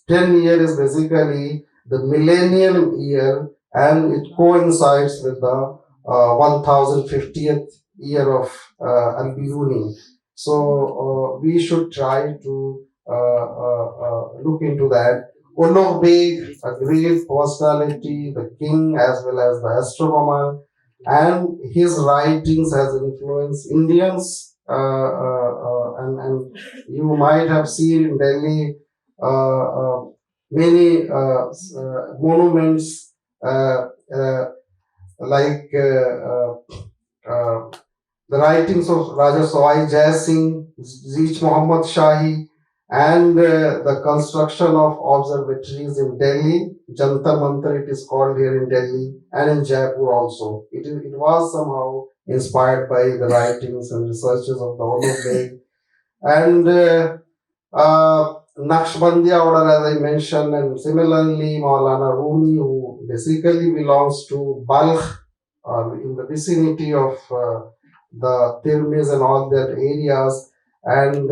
10 year is basically the millennium year, and it coincides with the 1050th year of Al-Biruni. So we should try to look into that. Ulugh Beg, a great personality, the king as well as the astronomer, and his writings has influenced Indians. And you might have seen in Delhi many monuments like the writings of Raja Sawai Jai Singh, Zeech Muhammad Shahi, and the construction of observatories in Delhi. Jantar Mantar it is called here in Delhi, and in Jaipur also. It was somehow inspired by the writings and researches of the Ulugh Beg. And Naqshbandiya order, as I mentioned, and similarly Maulana Rumi, who basically belongs to Balkh, in the vicinity of the Tirmiz and all that areas. And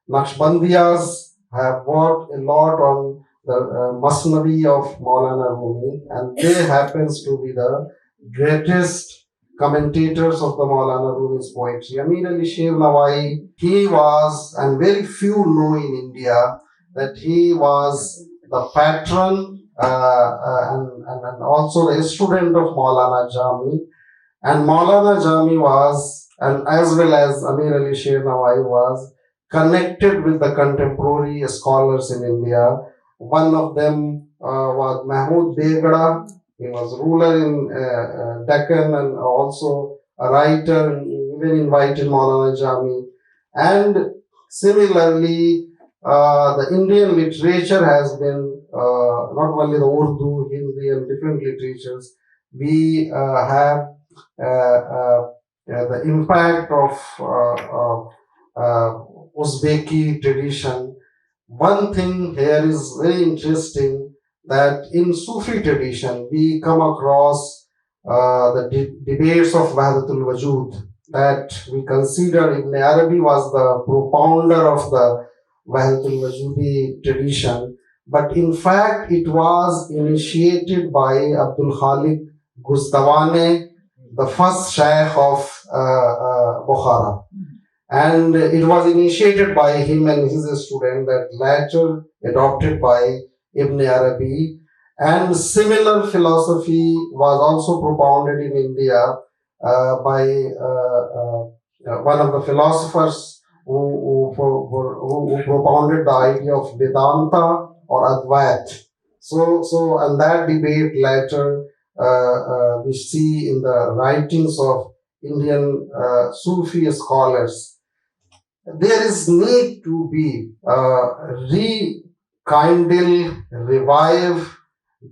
Naqshbandiyas have worked a lot on the Masnavi of Maulana Rumi, and they happens to be the greatest commentators of the Maulana Rumi's poetry. Amir Ali Sher Nawai, he was, and very few know in India, that he was the patron and also the student of Maulana Jami. And Maulana Jami was, and as well as Amir Ali Sher Nawai was, connected with the contemporary scholars in India. One of them was Mahmud Begada. He was ruler in Deccan and also a writer, and even invited Maulana Jami. And similarly, the Indian literature has been not only the Urdu, Hindi, and different literatures. We have the impact of Uzbeki tradition. One thing here is very interesting, that in Sufi tradition we come across the debates of Wahdatul Wajud, that we consider Ibn Arabi was the propounder of the Wahdatul Wajudi tradition, but in fact it was initiated by Abdul Khalik Guzdawane, the first Shaykh of Bukhara. And it was initiated by him and his student, that later adopted by Ibn Arabi. And similar philosophy was also propounded in India by one of the philosophers who propounded the idea of Vedanta or Advait. So and that debate later we see in the writings of Indian Sufi scholars. There is need to be rekindle, revive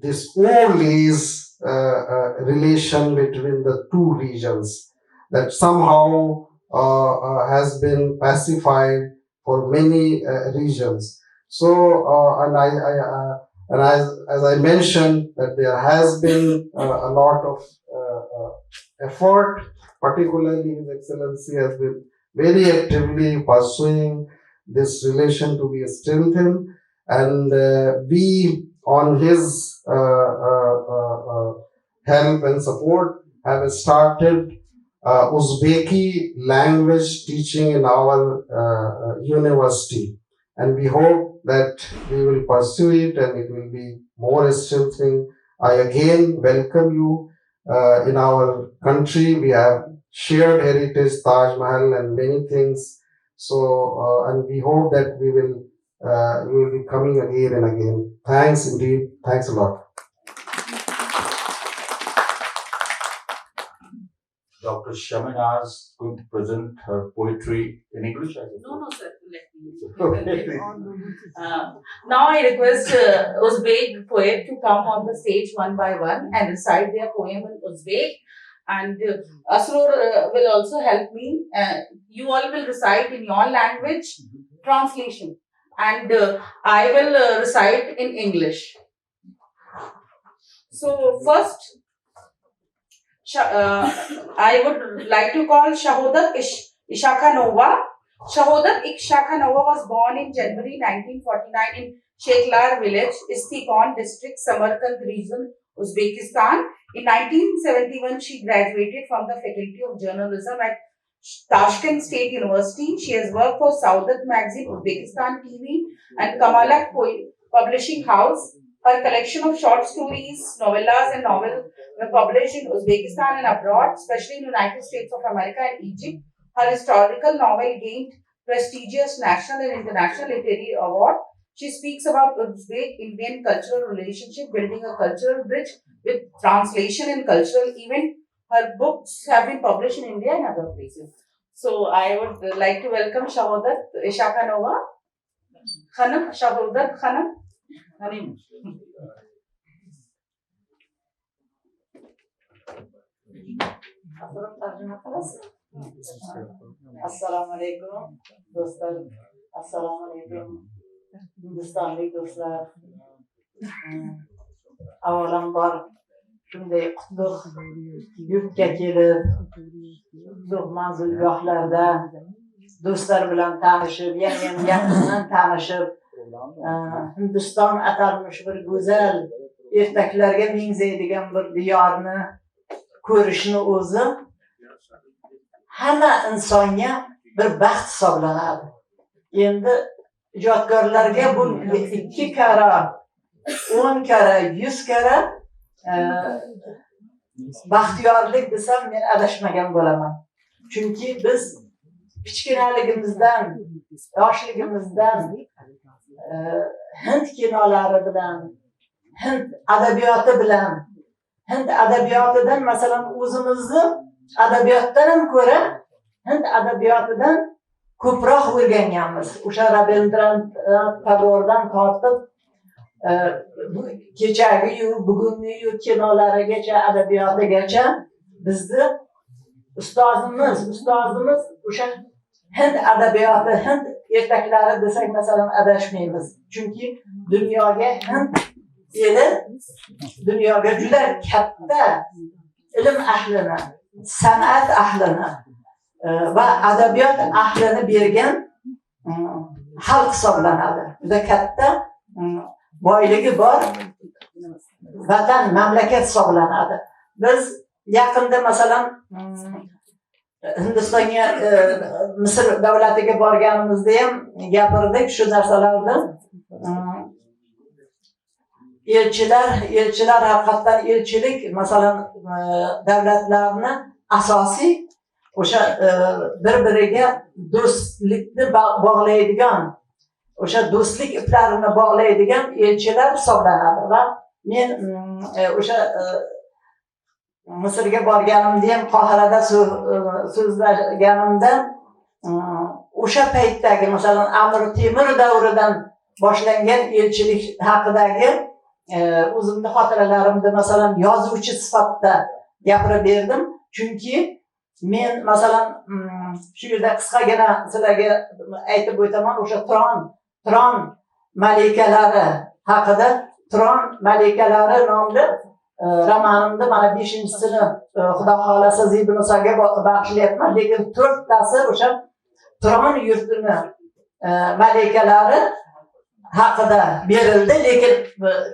this old days relation between the two regions that somehow has been pacified for many regions. So, and as I mentioned, that there has been a lot of effort, particularly His Excellency has been very actively pursuing this relation to be strengthened, and we, on his help and support, have started Uzbeki language teaching in our university, and we hope that we will pursue it and it will be more strengthening. I again welcome you in our country. We have shared heritage, Taj Mahal, and many things. So, and we hope that we will You will be coming again and again. Thanks indeed. Thanks a lot. Dr. Shamina is going to present her poetry in English. I think. No, sir. Let me. Okay. Now I request Uzbek poet to come on the stage one by one and recite their poem in Uzbek. And Asror will also help me. You all will recite in your language translation, and I will recite in English. So first, I would like to call Shahodat Ishakhanova. Shahodat Ishakhanova was born in January 1949 in Shekhlar village, Istikon district, Samarkand region, Uzbekistan. In 1971, she graduated from the Faculty of Journalism at Tashkent State University. She has worked for Saudat Magazine, Uzbekistan TV, and Kamalak Publishing House. Her collection of short stories, novellas, and novels were published in Uzbekistan and abroad, especially in the United States of America and Egypt. Her historical novel gained prestigious national and international literary award. She speaks about Uzbek-Indian cultural relationship, building a cultural bridge with translation and cultural event. Her books have been published in India and other places. So I would like to welcome Shahodat Ishakhanova. Khanam, Shahodat Khanam. Assalomu alaykum do'stlar. Assalomu alaykum hindistonlik do'stlar. Avvalambor shunday qutlug' yurtga kelib, qutlug' manzilgohlarda do'stlar bilan tanishib, yaqindan tanishib, Hindiston atalmish bir go'zal ertaklarga mengzaydigan bir diyorni ko'rishni o'zi hamma insonga bir baxt hisoblanadi. Endi ijodkorlarga bu 2 karra, 10 karra, 100 karra baxtiyorlik desam men adashmagan bo'laman. Chunki biz kichkinaligimizdan, yoshligimizdan Hind kinolari bilan, Hind adabiyoti bilan, Hind adabiyotidan masalan o'zimizni adabiyotdan ham ko'ra Hind adabiyotidan ko'proq o'rganganmiz. O'sha Rabindranath Tagoredan tortib kechagi-yu, bugungi-yu kinolarigacha, adabiyotigacha bizni ustozimiz o'sha Hind adabiyoti, Hind ertaklari desak masalan adashmaymiz. Chunki dunyoga Hind eli dunyoga juda katta ilm ahlini, san'at ahlini va adabiyot ahlini bergan xalq hisoblanadi. Juda katta boyligi bor vatan, mamlakat hisoblanadi. Biz yaqinda masalan Hindistonga, Misr davlatiga borganimizda ham gapirdik shu narsalarni. Elchilar haqiqatan elchilik masalan davlatlarni asosiy o'sha bir-biriga do'stlikni bog'laydigan, o'sha do'stlik iplarini bog'laydigan elchilar hisoblanadi. Va men o'sha Misrga borganimda ham Qohirada so'zlaganimda o'sha paytdagi masalan Amir Temur davridan boshlangan elchilik haqidagi o'zimni xotiralarimda masalan yozuvchi sifatida gapirib berdim. Chunki men masalan shu yerda qisqagina sizlarga aytib o'taman. O'sha Turon malikalari haqida, Turon malikalari nomli romanimda mana 5-sini Xudo xolasa Zibnusaga bag'ishlayapman. Lekin 4tasi o'sha Turon yurtini malikalari haqida berildi. Lekin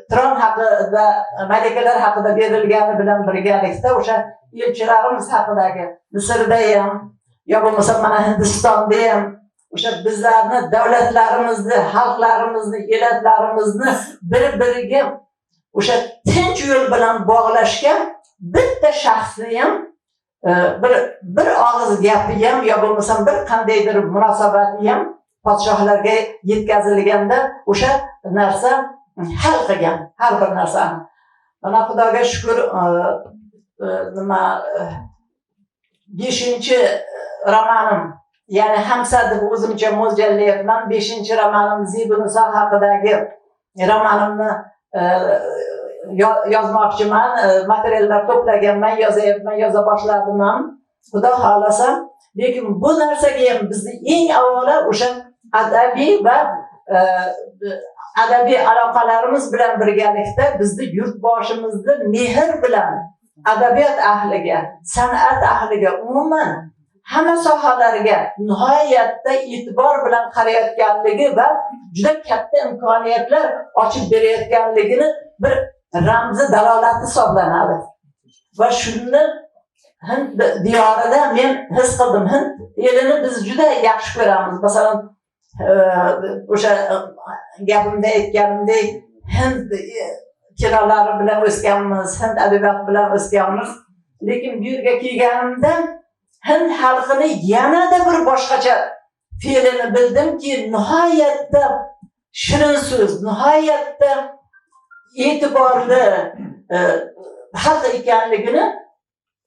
Turon haqida, malikalar haqida berilgani bilan birgalikda o'sha elchilarimiz haqidagi Misrda ham yo bo'lmasa mana Hindistonda ham o'sha bizlarni davlatlarimizni, xalqlarimizni, elatlarimizni bir-biriga o'sha tinch yo'l bilan bog'lashga bitta shaxsni ham bir og'iz gapi ham yo bo'lmasa bir qandaydir munosabati ham podshohlarga yetkazilganda o'sha narsa hal qilgan har bir narsani. Mana Xudoga shukr, nima 5-chi romanim, ya'ni Hamsa deb o'zimcha mo'ljallayapman. 5-chi romanim Zibunisa haqidagi romanimni yozmoqchiman. Materiallar to'plaganman, yoza boshladim ham. Xudo xolasa, lekin bu narsaga ham bizni eng avvalo o'sha adabiy va adabiy aloqalarimiz bilan birgalikda bizni yurtboshimizni mehr bilan adabiyot ahliga, san'at ahliga, umuman hamma sohalarga nihoyatda e'tibor bilan qarayotganligi va juda katta imkoniyatlar ochib berayotganligini bir ramzi dalolati hisoblanadi. Va shuni Hind diyorida men his qildim. Hind elini biz juda yaxshi ko'ramiz. Masalan, o'sha gapimda aytganimdek, Hind kinolari bilan o'sganmiz, Hind adabiyoti bilan o'sganmiz. Lekin bu yerga kelganimda Hind xalqini yanada bir boshqacha fe'lini bildimki, nihoyatda shirin so'z, nihoyatda e'tiborli xalq ekanligini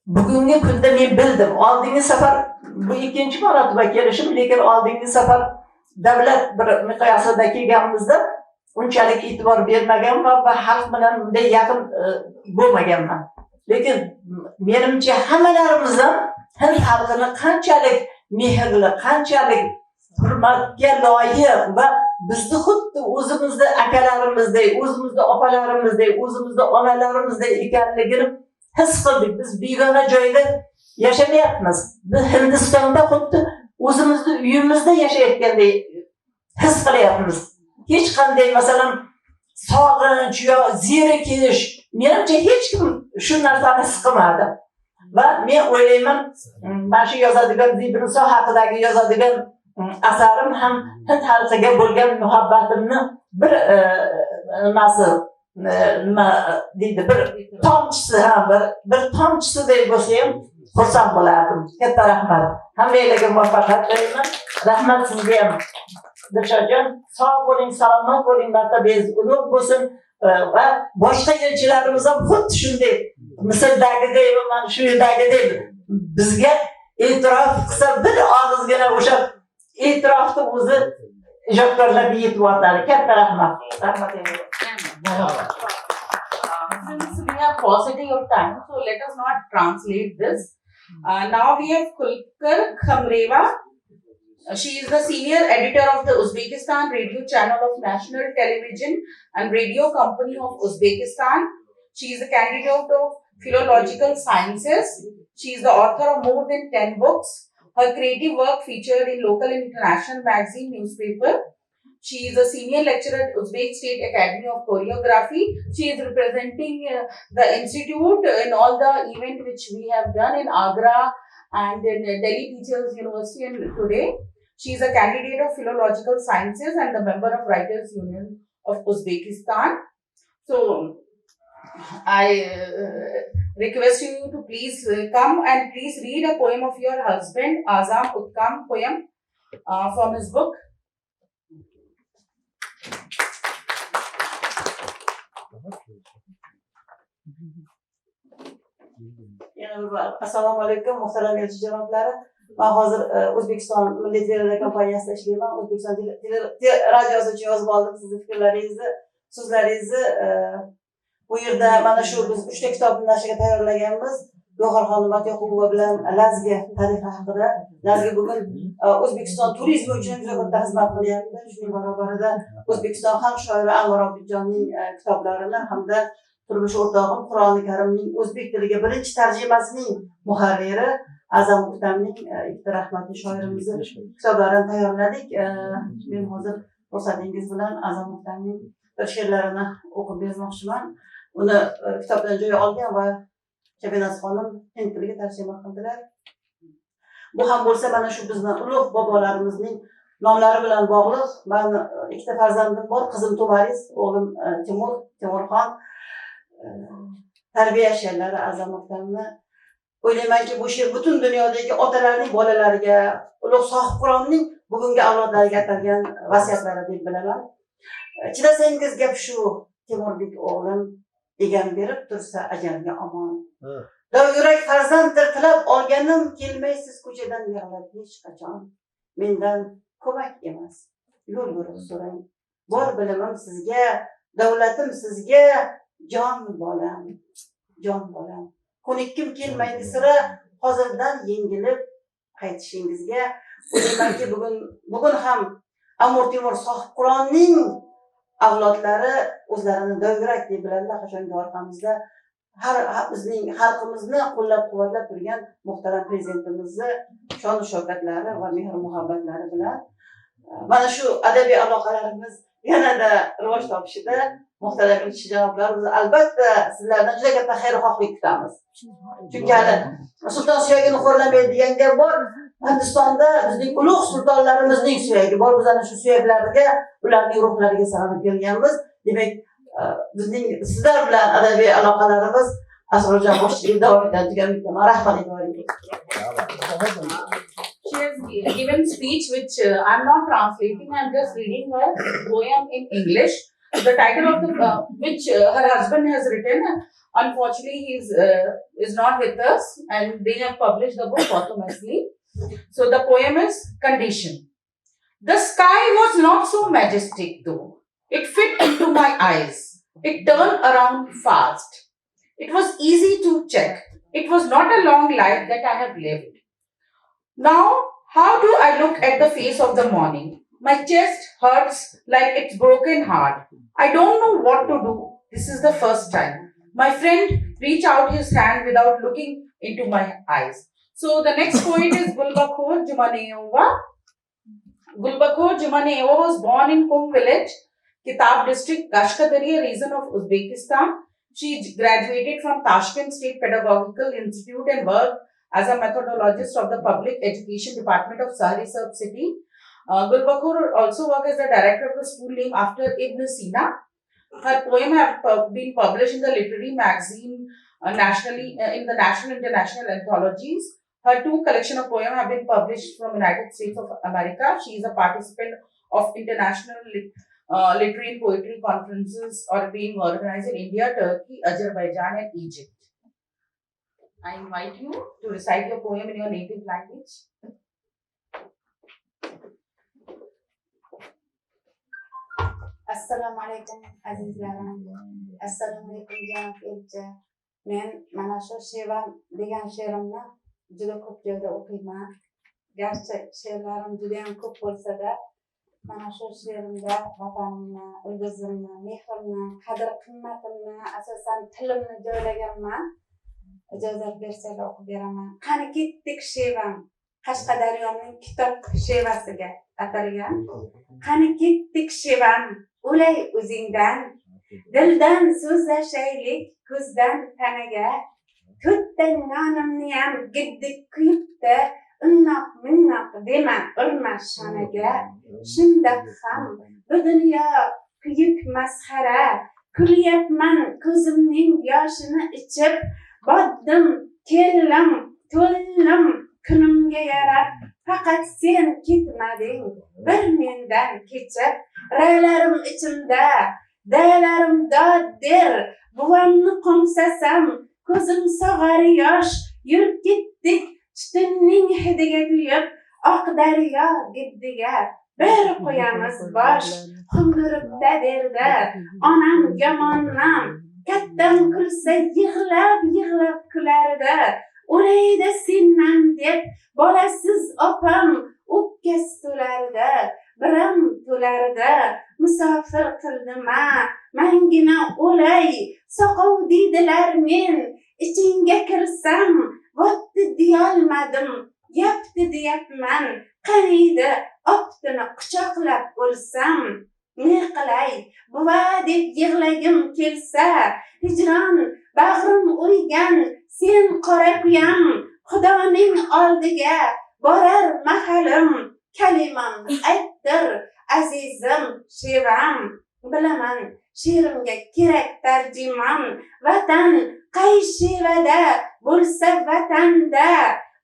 bugungi kunda men bildim. Oldingi safar bu 2-chi marotaba kelishim, lekin oldingi safar davlat bir miqyosida kelganimizda unchalik e'tibor bermaganman va xalq bilan bunday yaqin bo'lmaganman. Lekin menimcha hammalarimizdan Hind xalqini qanchalik mehrli, qanchalik hurmatga loyiq va bizni xuddi o'zimizni akalarimizdek, o'zimizni opalarimizdek, o'zimizni onalarimizday ekanligini his qildik. Biz begona joyda yashamayapmiz. Biz Hindistonda xuddi o'zimizni uyimizda yashayotgandek his qilyapmiz. Hech qanday masalan sog'inch yo zerikish, menimcha hech kim shu narsani his qilmadi. Va men o'ylayman, mana shu yozadigan Zibunisa haqidagi yozadigan asarim ham Hind xalqiga bo'lgan muhabbatimni bir nimasi, nima deydi, bir tomchisi ham bir tomchisiday bo'lsa ham xursand bo'lardim. Katta rahmat. Hammanglarga muvaffaqiyat tilayman. Rahmat sizga ham. Dilshodjon, sog' bo'ling, salomat bo'ling, martabangiz ulug' bo'lsin va boshqa elchilarimiz ham xuddi shunday Misrdagidek va mana shu yerdagidek bizga e'tirof qilsa, bir og'izgina o'sha e'tirofni o'zi ijodkorlarga yetib o'tadi. Katta rahmat. Rahmat. Since we are paucity of time, so let us not translate this. Now we have Kulkar Khamreva. She is the senior editor of the Uzbekistan radio channel of National Television and Radio Company of Uzbekistan. She is a candidate of Philological Sciences. She is the author of more than 10 books. Her creative work featured in local and international magazine, newspaper. She is a senior lecturer at Uzbek State Academy of Choreography. She is representing the institute in all the events which we have done in Agra and in Delhi Teachers University and today. She is a candidate of Philological Sciences and the member of Writers Union of Uzbekistan. So, I request you to please come and please read a poem of your husband, Azam Utkam poem from his book. Assalomu alaykum, muhtaram elchi janoblari. Men hozir O'zbekiston Milliy televideniya kompaniyasida ishlayman. O'zbekiston radiosi uchun yozib oldim sizning fikrlaringizni, so'zlaringizni. Bu yerda mana shu biz 3 ta kitobni nashrga tayyorlaganmiz. Gavharxon Matyoqubova bilan Lazgi tarixi haqida. Lazgi bugun O'zbekiston turizmi uchun juda katta xizmat qilyapti. Shuning barobarida O'zbekiston xalq shoiri Anvar Obidjonning kitoblarini hamda turmush o'rtog'im Qur'oni Karimning o'zbek tiliga birinchi tarjimasining muharriri Azam Utamning ikkita rahmatli shoirimizni kitoblarini tayyorladik. Men hozir ruxsatingiz bilan Azam Utamning bir she'rlarini o'qib bermoqchiman. Uni kitobdan joy olgan va Shabinas xonim hind tiliga tarjima qildilar. Bu ham bo'lsa mana shu bizning ulug' bobolarimizning nomlari bilan bog'liq. Men ikkita farzandim bor, qizim To'mariz, o'g'lim Timurxon. Tarbiya she'rlari Azam Utamni o'ylaymanki bu she'r butun dunyodagi otalarning bolalariga, ulug' sohib Qur'onning bugungi avlodlarga atalgan vasiyatlari deb bilaman. Chidasangiz gap shu, Temurbek o'g'lim egan berib tursa ajalga omon. Dovyurak farzanddir tilab olganim, kelmaysiz ko'chadan yig'lab hech qachon. Mendan ko'mak emas, yo'l yo'riq so'rang. Bor bilimim sizga, davlatim sizga, jon bolam, jon bolam. Ko'nikkim kelmaydi sira, hozirdan yengilib qaytishingizga. O'ylaymanki bugun ham Amir Temur sohibqironning avlodlari o'zlarini dovyurak deb biladilar. Qachonki orqamizda bizning xalqimizni qo'llab-quvvatlab turgan muhtaram prezidentimizni shon shavkatlari va mehr muhabbatlari bilan mana shu adabiy aloqalarimiz yanada rivoj topishida muhtaram elchi janoblar, biz albatta sizlardan juda katta xayrixohlik kutamiz. Chunki hali sulton suyagini xo'rlamaydi degan gap bor. Hindistonda bizning ulug' sultonlarimizning suyagi bor. Biz ana shu suyaklarga, ularning ruhlariga sig'inib kelganmiz. Demak, bizning sizlar bilan adabiy aloqalarimiz Asrorjon boshchiligida davom etadi degan umiddaman. Rahmat e'tiboringiz. She has given speech which I'm not translating. I'm just reading her poem in English. The title of the which her husband has written. Unfortunately, he is not with us, and they have published the book posthumously. So the poem is Condition. The sky was not so majestic though. It fit into my eyes. It turned around fast. It was easy to check. It was not a long life that I have lived. Now, how do I look at the face of the morning? My chest hurts like it's broken heart. I don't know what to do. This is the first time. My friend reached out his hand without looking into my eyes. So the next poet is Gulbakhor Jumaneova. Gulbakhor Jumaneova was born in Kum village, Kitab district, Kashkadariya region of Uzbekistan. She graduated from Tashkent State Pedagogical Institute and worked as a methodologist of the Public Education Department of Saharisab City. Gulbakhor also worked as the director of the school named after Ibn Sina. Her poem have been published in the literary magazine nationally in the national and international anthologies. Her 2 collections of poems have been published from United States of America. She is a participant of international literary and poetry conferences or being organized in India, Turkey, Azerbaijan, and Egypt. I invite you to recite your poem in your native language. Assalomu alaykum azizlarim. Assalomu alaykum janob elchi. Men mana shu she'rim degan she'rimni juda ko'p joyda o'qiyman. Garchi she'rlarim juda ham ko'p bo'lsa-da, mana shu she'rimda vatanimni, ildizimni, mehrimni, qadr-qimmatimni, asosan tilimni joylaganman. Ijozat bersanglar o'qib beraman. Qani ketdik she'rim. Qashqadaryoning kitob shevasiga atalgan. Qani ketdik she'rim. O'lay o'zingdan, dildan so'zlashaylik, ko'zdan tanaga. To'rtta nonimni ham giddik kuyibdi, unnoq minnoq dema urma shanaga. Shundoq ham bu dunyo kuyuk masxara, kulyapman ko'zimning yoshini ichib, boddim, keldim, to'ldim kunimga yarab. Faqat sen ketmading, bir mendan kechib. Raylarim ichimda, daylarim dod der. Buvamni qo'msasam, ko'zim sog'ar yosh. Yurib ketdik tutunning hidiga kuyib, oq daryo giddiga. Bir qo'yamiz bosh, xumdiribda derdi. Onam yomonam, kattam kulsa yig'lab kulardi. O'laydi sendan deb bolasiz opam o'pkasi to'lardi. Biram to'lardi, musofir qildima, mangina o'lay. Soqov deydilar men, ichingga kirsam, votdi deyolmadim, yapti deyapman. Qaniydi optini quchoqlab o'lsam, ne qilay, buva deb yig'lagim kelsa, hijron bag'rim o'ygan, sen qora kuyam, Xudoning oldiga borar mahalim. Kalimamni aytdir, azizim, she'rim. Bilaman, she'rimga kerak tarjimam. Vatan qay shevada bo'lsa vatanda,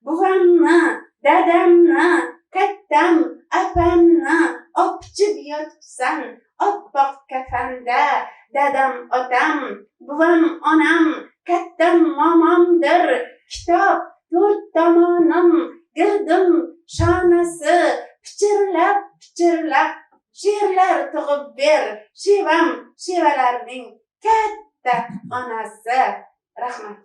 buvamni, dadamni, kattam Apanna opchib yotibsan oppoq kafanda. Dadam otam, buvam onam, kattam momomdir. Kitob to'rt tomonim, girdim shonasi. Pichirlab she'rlar tug'ib ber. Shevam shevalarning katta onasi. Rahmat.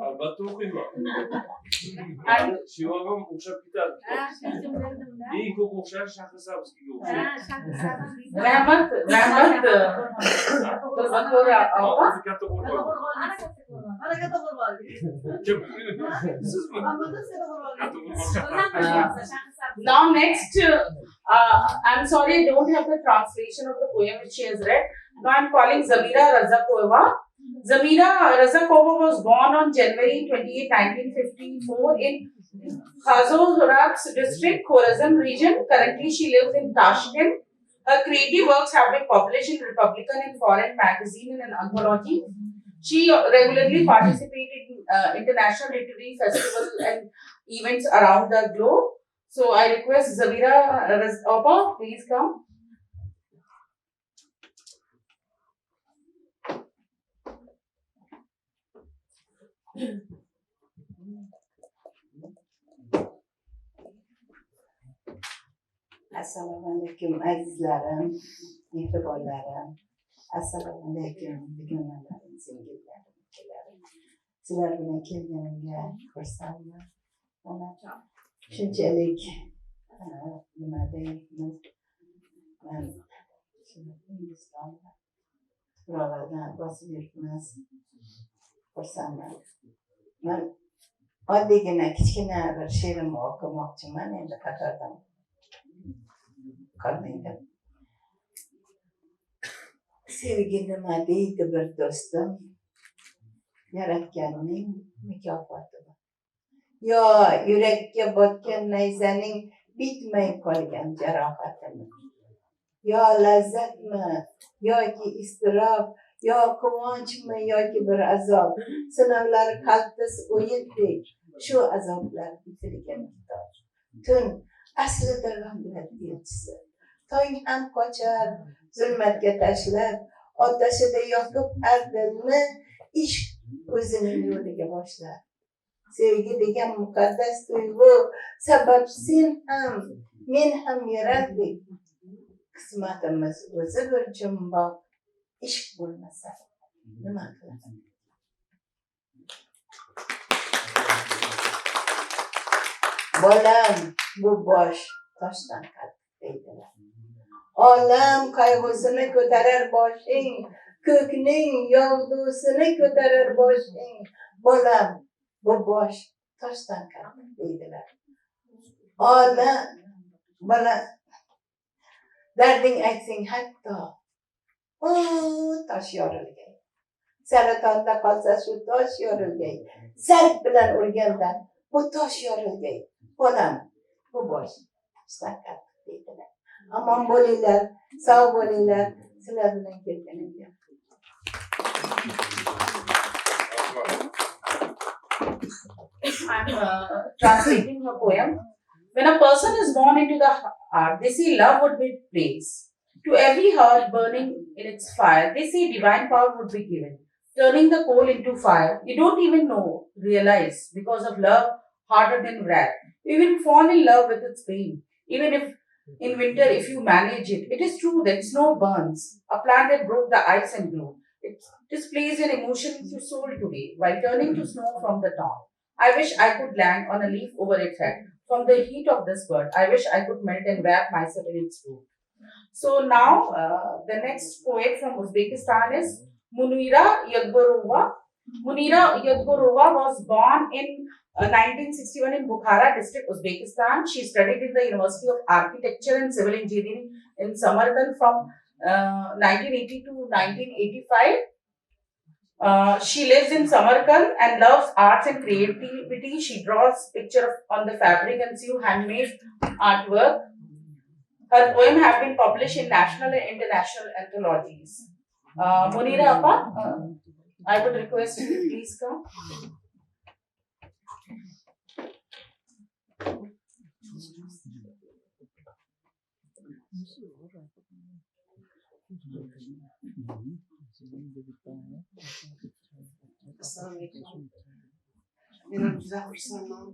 Albatta o'qiyman. Shivag'im o'xshab ketadi. Eng ko'p o'xshash Shahrisabzga o'xshaydi. Rahmat, Turbatora opa. O'zi katta qo'rqadi. Mana katta qo'rqadi. Kim? Sizmi? Albatta seni qo'rqadi. Now next, I'm sorry I don't have the translation of the poem which she has read. Now I'm calling Zamira Razakova. Zamira Razakova was born on January 28, 1954 in Khazozurabs district, Khorasan region. Currently she lives in Tashkent. Her creative works have been published in Republican and Foreign magazine and an anthology. She regularly participated in international literary festivals and events around the globe. So I request Zamira Razakova, please come. Assalomu alaykum azizlarim, mehribonlarim. Assalomu alaykum dugonalarim, singillarim, ukalarim. Sizlar bilan kelganimga xursandman. Mana shunchalik nima deymiz, man Hindistonda tuproqlardan bosib yuribmiz. Xursandman. Man oddiygina kichkina bir she'rimni o'qimoqchiman endi qatordan. Qolmaydi. Sevgi nima deydi bir do'stim, yaratganning mukofoti bor. Yo yurakka botgan nayzaning bitmay qolgan jarohatimi. Yo lazzatmi, yoki iztirob, yo quvonchmi, yoki bir azob. Sinovlar qaltis o'yindek, shu azoblar bitilgan kitob. Tun aslida g'amlat elchisi. Tong ham qochar, zulmatga tashlab, otashida yoqib ardilni, ishq o'zining yo'liga boshlar. Sevgi degan muqaddas tuyg'u, sabab sen ham, men ham yaraldik. Qismatimiz o'zi bir jumboq, ishq bo'lmasa nima qiladi? Bolam, bu bosh toshdan qattiq deydilar. Olam qayg'usini ko'tarar boshing, ko'kning yog'dusini ko'tarar boshing. Bolam, bu bosh toshdan qattiq deydilar. Olam, bola, darding aytsang hatto, tosh yorilgay. Saratonda qolsa shu tosh yorilgay. Zarb bilan urganda bu tosh yorilgay. Bolam, bu bosh toshdan qattiq deydilar. Amon bo'linglar, sog' bo'linglar, sizlar bilan kelganimga. I'm translating her poem. When a person is born into the heart, they see love would be praised. To every heart burning in its fire, they see divine power would be given. Turning the coal into fire, you don't even realize, because of love harder than wrath. You even fall in love with its pain. Even if in winter, if you manage it, it is true that snow burns. A plant that broke the ice and grew. It displays an emotion in your soul today, while turning to snow from the dawn. I wish I could land on a leaf over its head. From the heat of this bird, I wish I could melt and wrap myself in its root. So now, the next poet from Uzbekistan is Munira Yadgorova. Munira Yadgorova was born in 1961 in Bukhara district, Uzbekistan. She studied in the University of Architecture and Civil Engineering in Samarkand from 1980 to 1985. She lives in Samarkand and loves arts and creativity. She draws pictures on the fabric and sew handmade artwork. Her poems have been published in national and international anthologies. Munira Appa, I would request you to please come. Assalomu alaykum. Men ham juda xursandman.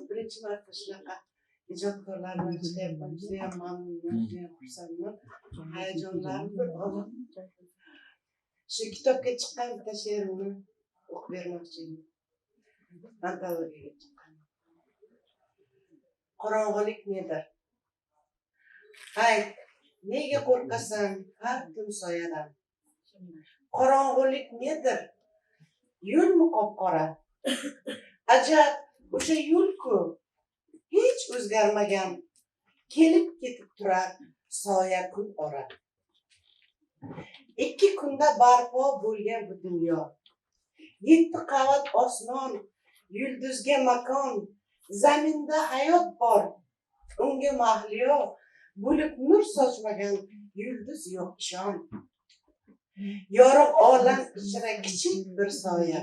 Birinchi marta shunaqa ijodkorlar bilan ishlayapman. Juda ham mamnunman, juda ham xursandman. Hayajonlarim bir olib. Shu kitobga chiqqan bitta she'rimni o'qib bermoqchiman. Antologiyaga chiqqan. Qorong'ilik nedir? Ayt, nega qo'rqasan har kun soyadan? Qorong'ilik nedir? Yo'lmi qop-qora? Ajab, o'sha yo'l-ku hech o'zgarmagan, kelib ketib turar soya kun ora. 2 kunda barpo bo'lgan bu dunyo. 7 qavat osmon, yulduzga makon, zaminda hayot bor. Unga mahliyo bo'lib nur sochmagan yulduz yo'q ishon. Yorug' olam ichra kichik bir soya.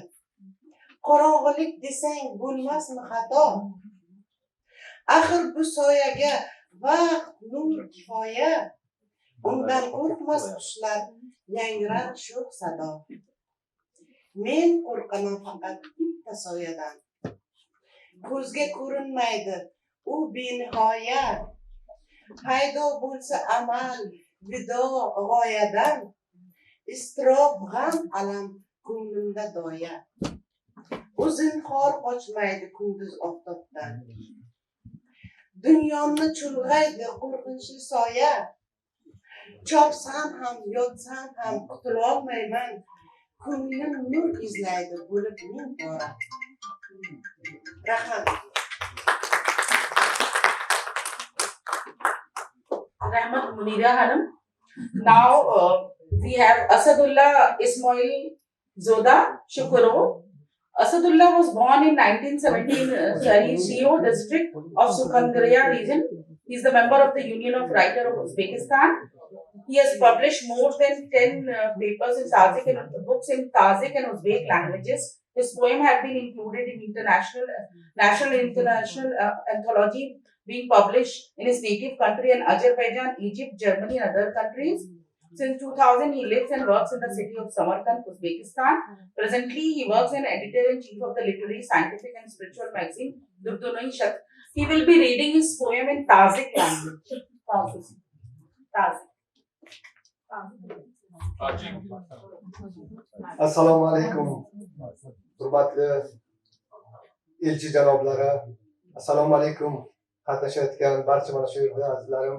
Qorong'ilik desang bo'lmasmi xato? Axir bu soyaga vaqt, nur kifoya. Undan qo'rqmas qushlar yangrar sho'x sado. Men qo'rqaman faqat bitta soyadan. Ko'zga ko'rinmaydi u benihoya. Paydo bo'lsa amal, vido g'oyadan. Iztirob, g'am, alam ko'nglimda doya. Zinhor qochmaydi kunduz oftobdan. Dunyomni chulg'aydi qo'rqinchli soya. Chopsam ham, yotsam ham qutulolmayman. Ko'nglim nur izlaydi bo'lib ming bora. Rahmat. Rahmat Munira Hanum. Now we have Asadullah Ismail Zoda Shukuro. Asadullah was born in 1917 CEO district of Sukhandraya region. He is the member of the Union of Writers of Uzbekistan. He has published more than 10 papers in Tajik and books in Tajik and Uzbek languages. His poem have been included in national and international anthology being published in his native country and Azerbaijan, Egypt, Germany and other countries. Since 2000, he lives and works in the city of Samarkand, Uzbekistan. Presently, he works as editor-in-chief of the literary, scientific and spiritual magazine, Durdunai Shat. He will be reading his poem in Tajik language. Tajik. Assalomu alaykum. Hurmatli elchi janoblari, assalomu alaykum. Qatnashayotgan barcha mana shu yerda azizlarim.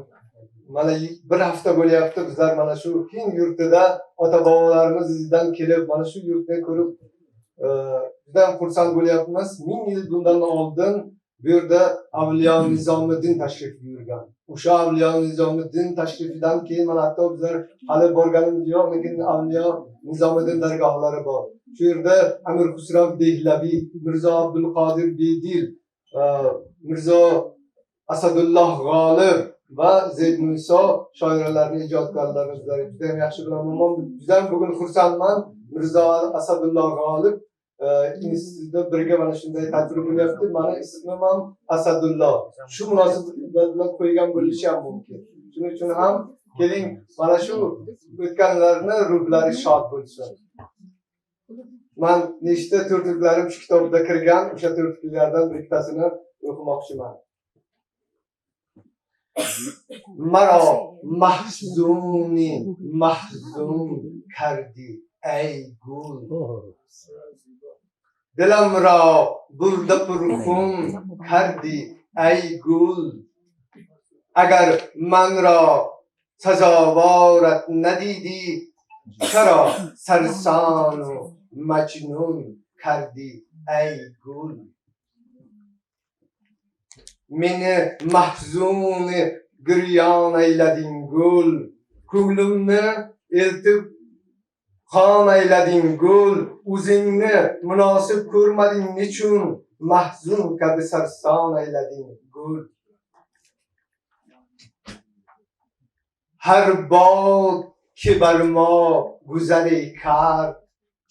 Mana bir hafta bo'lyapti bizlar mana shu Hind yurtida ota-bobolarimiz izidan kelib mana shu yurtni ko'rib juda xursand bo'lyapmiz. 1000 yil bundan oldin bu yerda Avliyo Nizomiddin tashrif buyurgan. O'sha Avliyo Nizomiddin tashrifidan keyin mana hatto bizlar hali borganimiz yo'q, lekin Avliyo Nizomiddin dargohlari bor. Shu yerda Amir Xusrav Dehlaviy, Mirzo Abdul Qodir Bedil, Mirzo Asadullah G'olib va Zayd Muso shoirlarning ijodkorlari bizlar juda ham yaxshi bilaman. Juda ham bugun xursandman. Mirzo Asadullah G'olib institutda birga mana shunday tadbir bo'lyapti. Mani ismim ham Asadullah. Shu munosabat bilan qo'ygan bo'lishi ham mumkin. Shuning uchun ham keling mana shu o'tganlarni ruhlari shod bo'lsin. Men nechta to'rtliklarim shu kitobda kirgan, o'sha to'rtliklardan bir ikkitasini o'qimoqchiman. Maro mahzun kardi ey gul. Dilam ra burda purkhun kardi ey gul. Agar man ra sazawarat nadidi chara sarsanu majnun kardi ey gul. Meni mahzun giryon aylading gul. Ko'nglimni eltib qon aylading gul. O'zingni munosib ko'rmading nechun mahzun kabi sarson aylading gul. Har bog ki bar mo guzari kard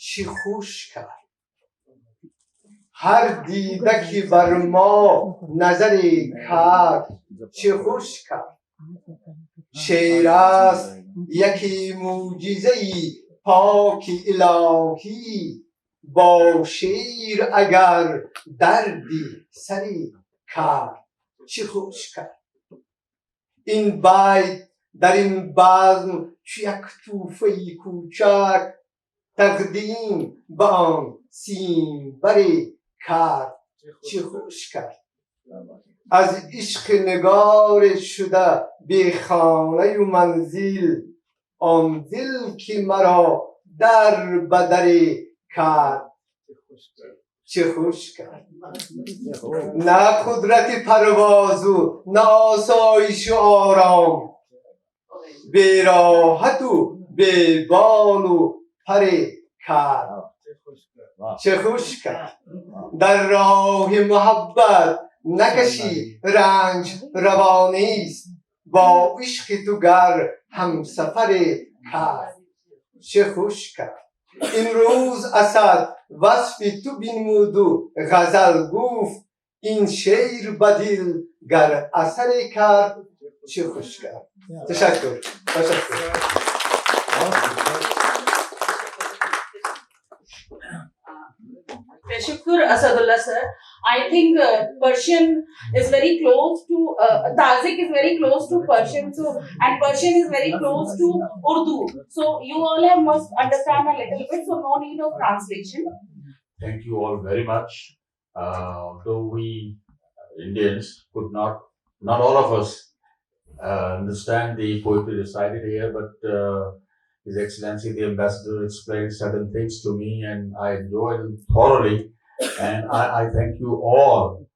چی خوش کرد هر دیدکی بر ما نظری کرد چی خوش کرد شعر است یکی معجزه‌ای پاک الهی با شعر اگر دردی سری کرد چی خوش کرد این بیت در این بزم چو یک توفه کوچک تقدیم به آن سیمبری کرد چی خوش کرد از عشق نگار شده بی خانه و منزل آن دل که مرا در بدری کرد چه خوش کرد نه قدرت پرواز و نه آسایش و آرام بی راحت و بی بال و پری کرد چه خوش کرد در راه محبت نکشی رنج روانیست با عشق تو گر همسفر کرد چه خوش کرد این روز اسد وصف تو بنمود و غزل گفت این شعر بدل گر اثر کرد چه خوش کرد تشکر Tashakkur Asadullah sir. I think Persian is very close to Tajik is very close to Persian, so and Persian is very close to Urdu. So you all have must understand a little bit. So no need of translation. Thank you all very much. Though we Indians could not all of us understand the poetry recited here, but His Excellency the Ambassador explained certain things to me and I enjoyed them thoroughly. And I thank you all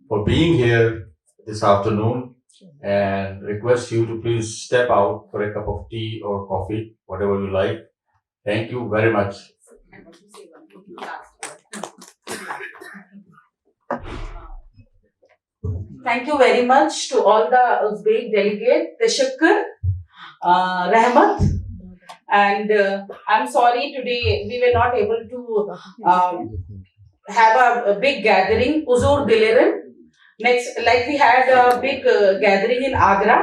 for being here this afternoon and request you to please step out for a cup of tea or coffee, whatever you like. Thank you very much. Thank you very much to all the Uzbek delegate. Tashakkur, Rahmat. And I'm sorry today we were not able to have a big gathering, Uzur Diliran. Next, like we had a big gathering in Agra.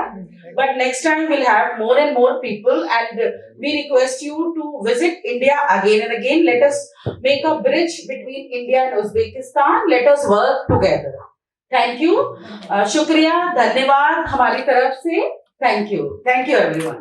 But next time we'll have more and more people and we request you to visit India again and again. Let us make a bridge between India and Uzbekistan. Let us work together. Thank you. Shukriya, धन्यवाद हमारी तरफ से. Thank you. Thank you everyone.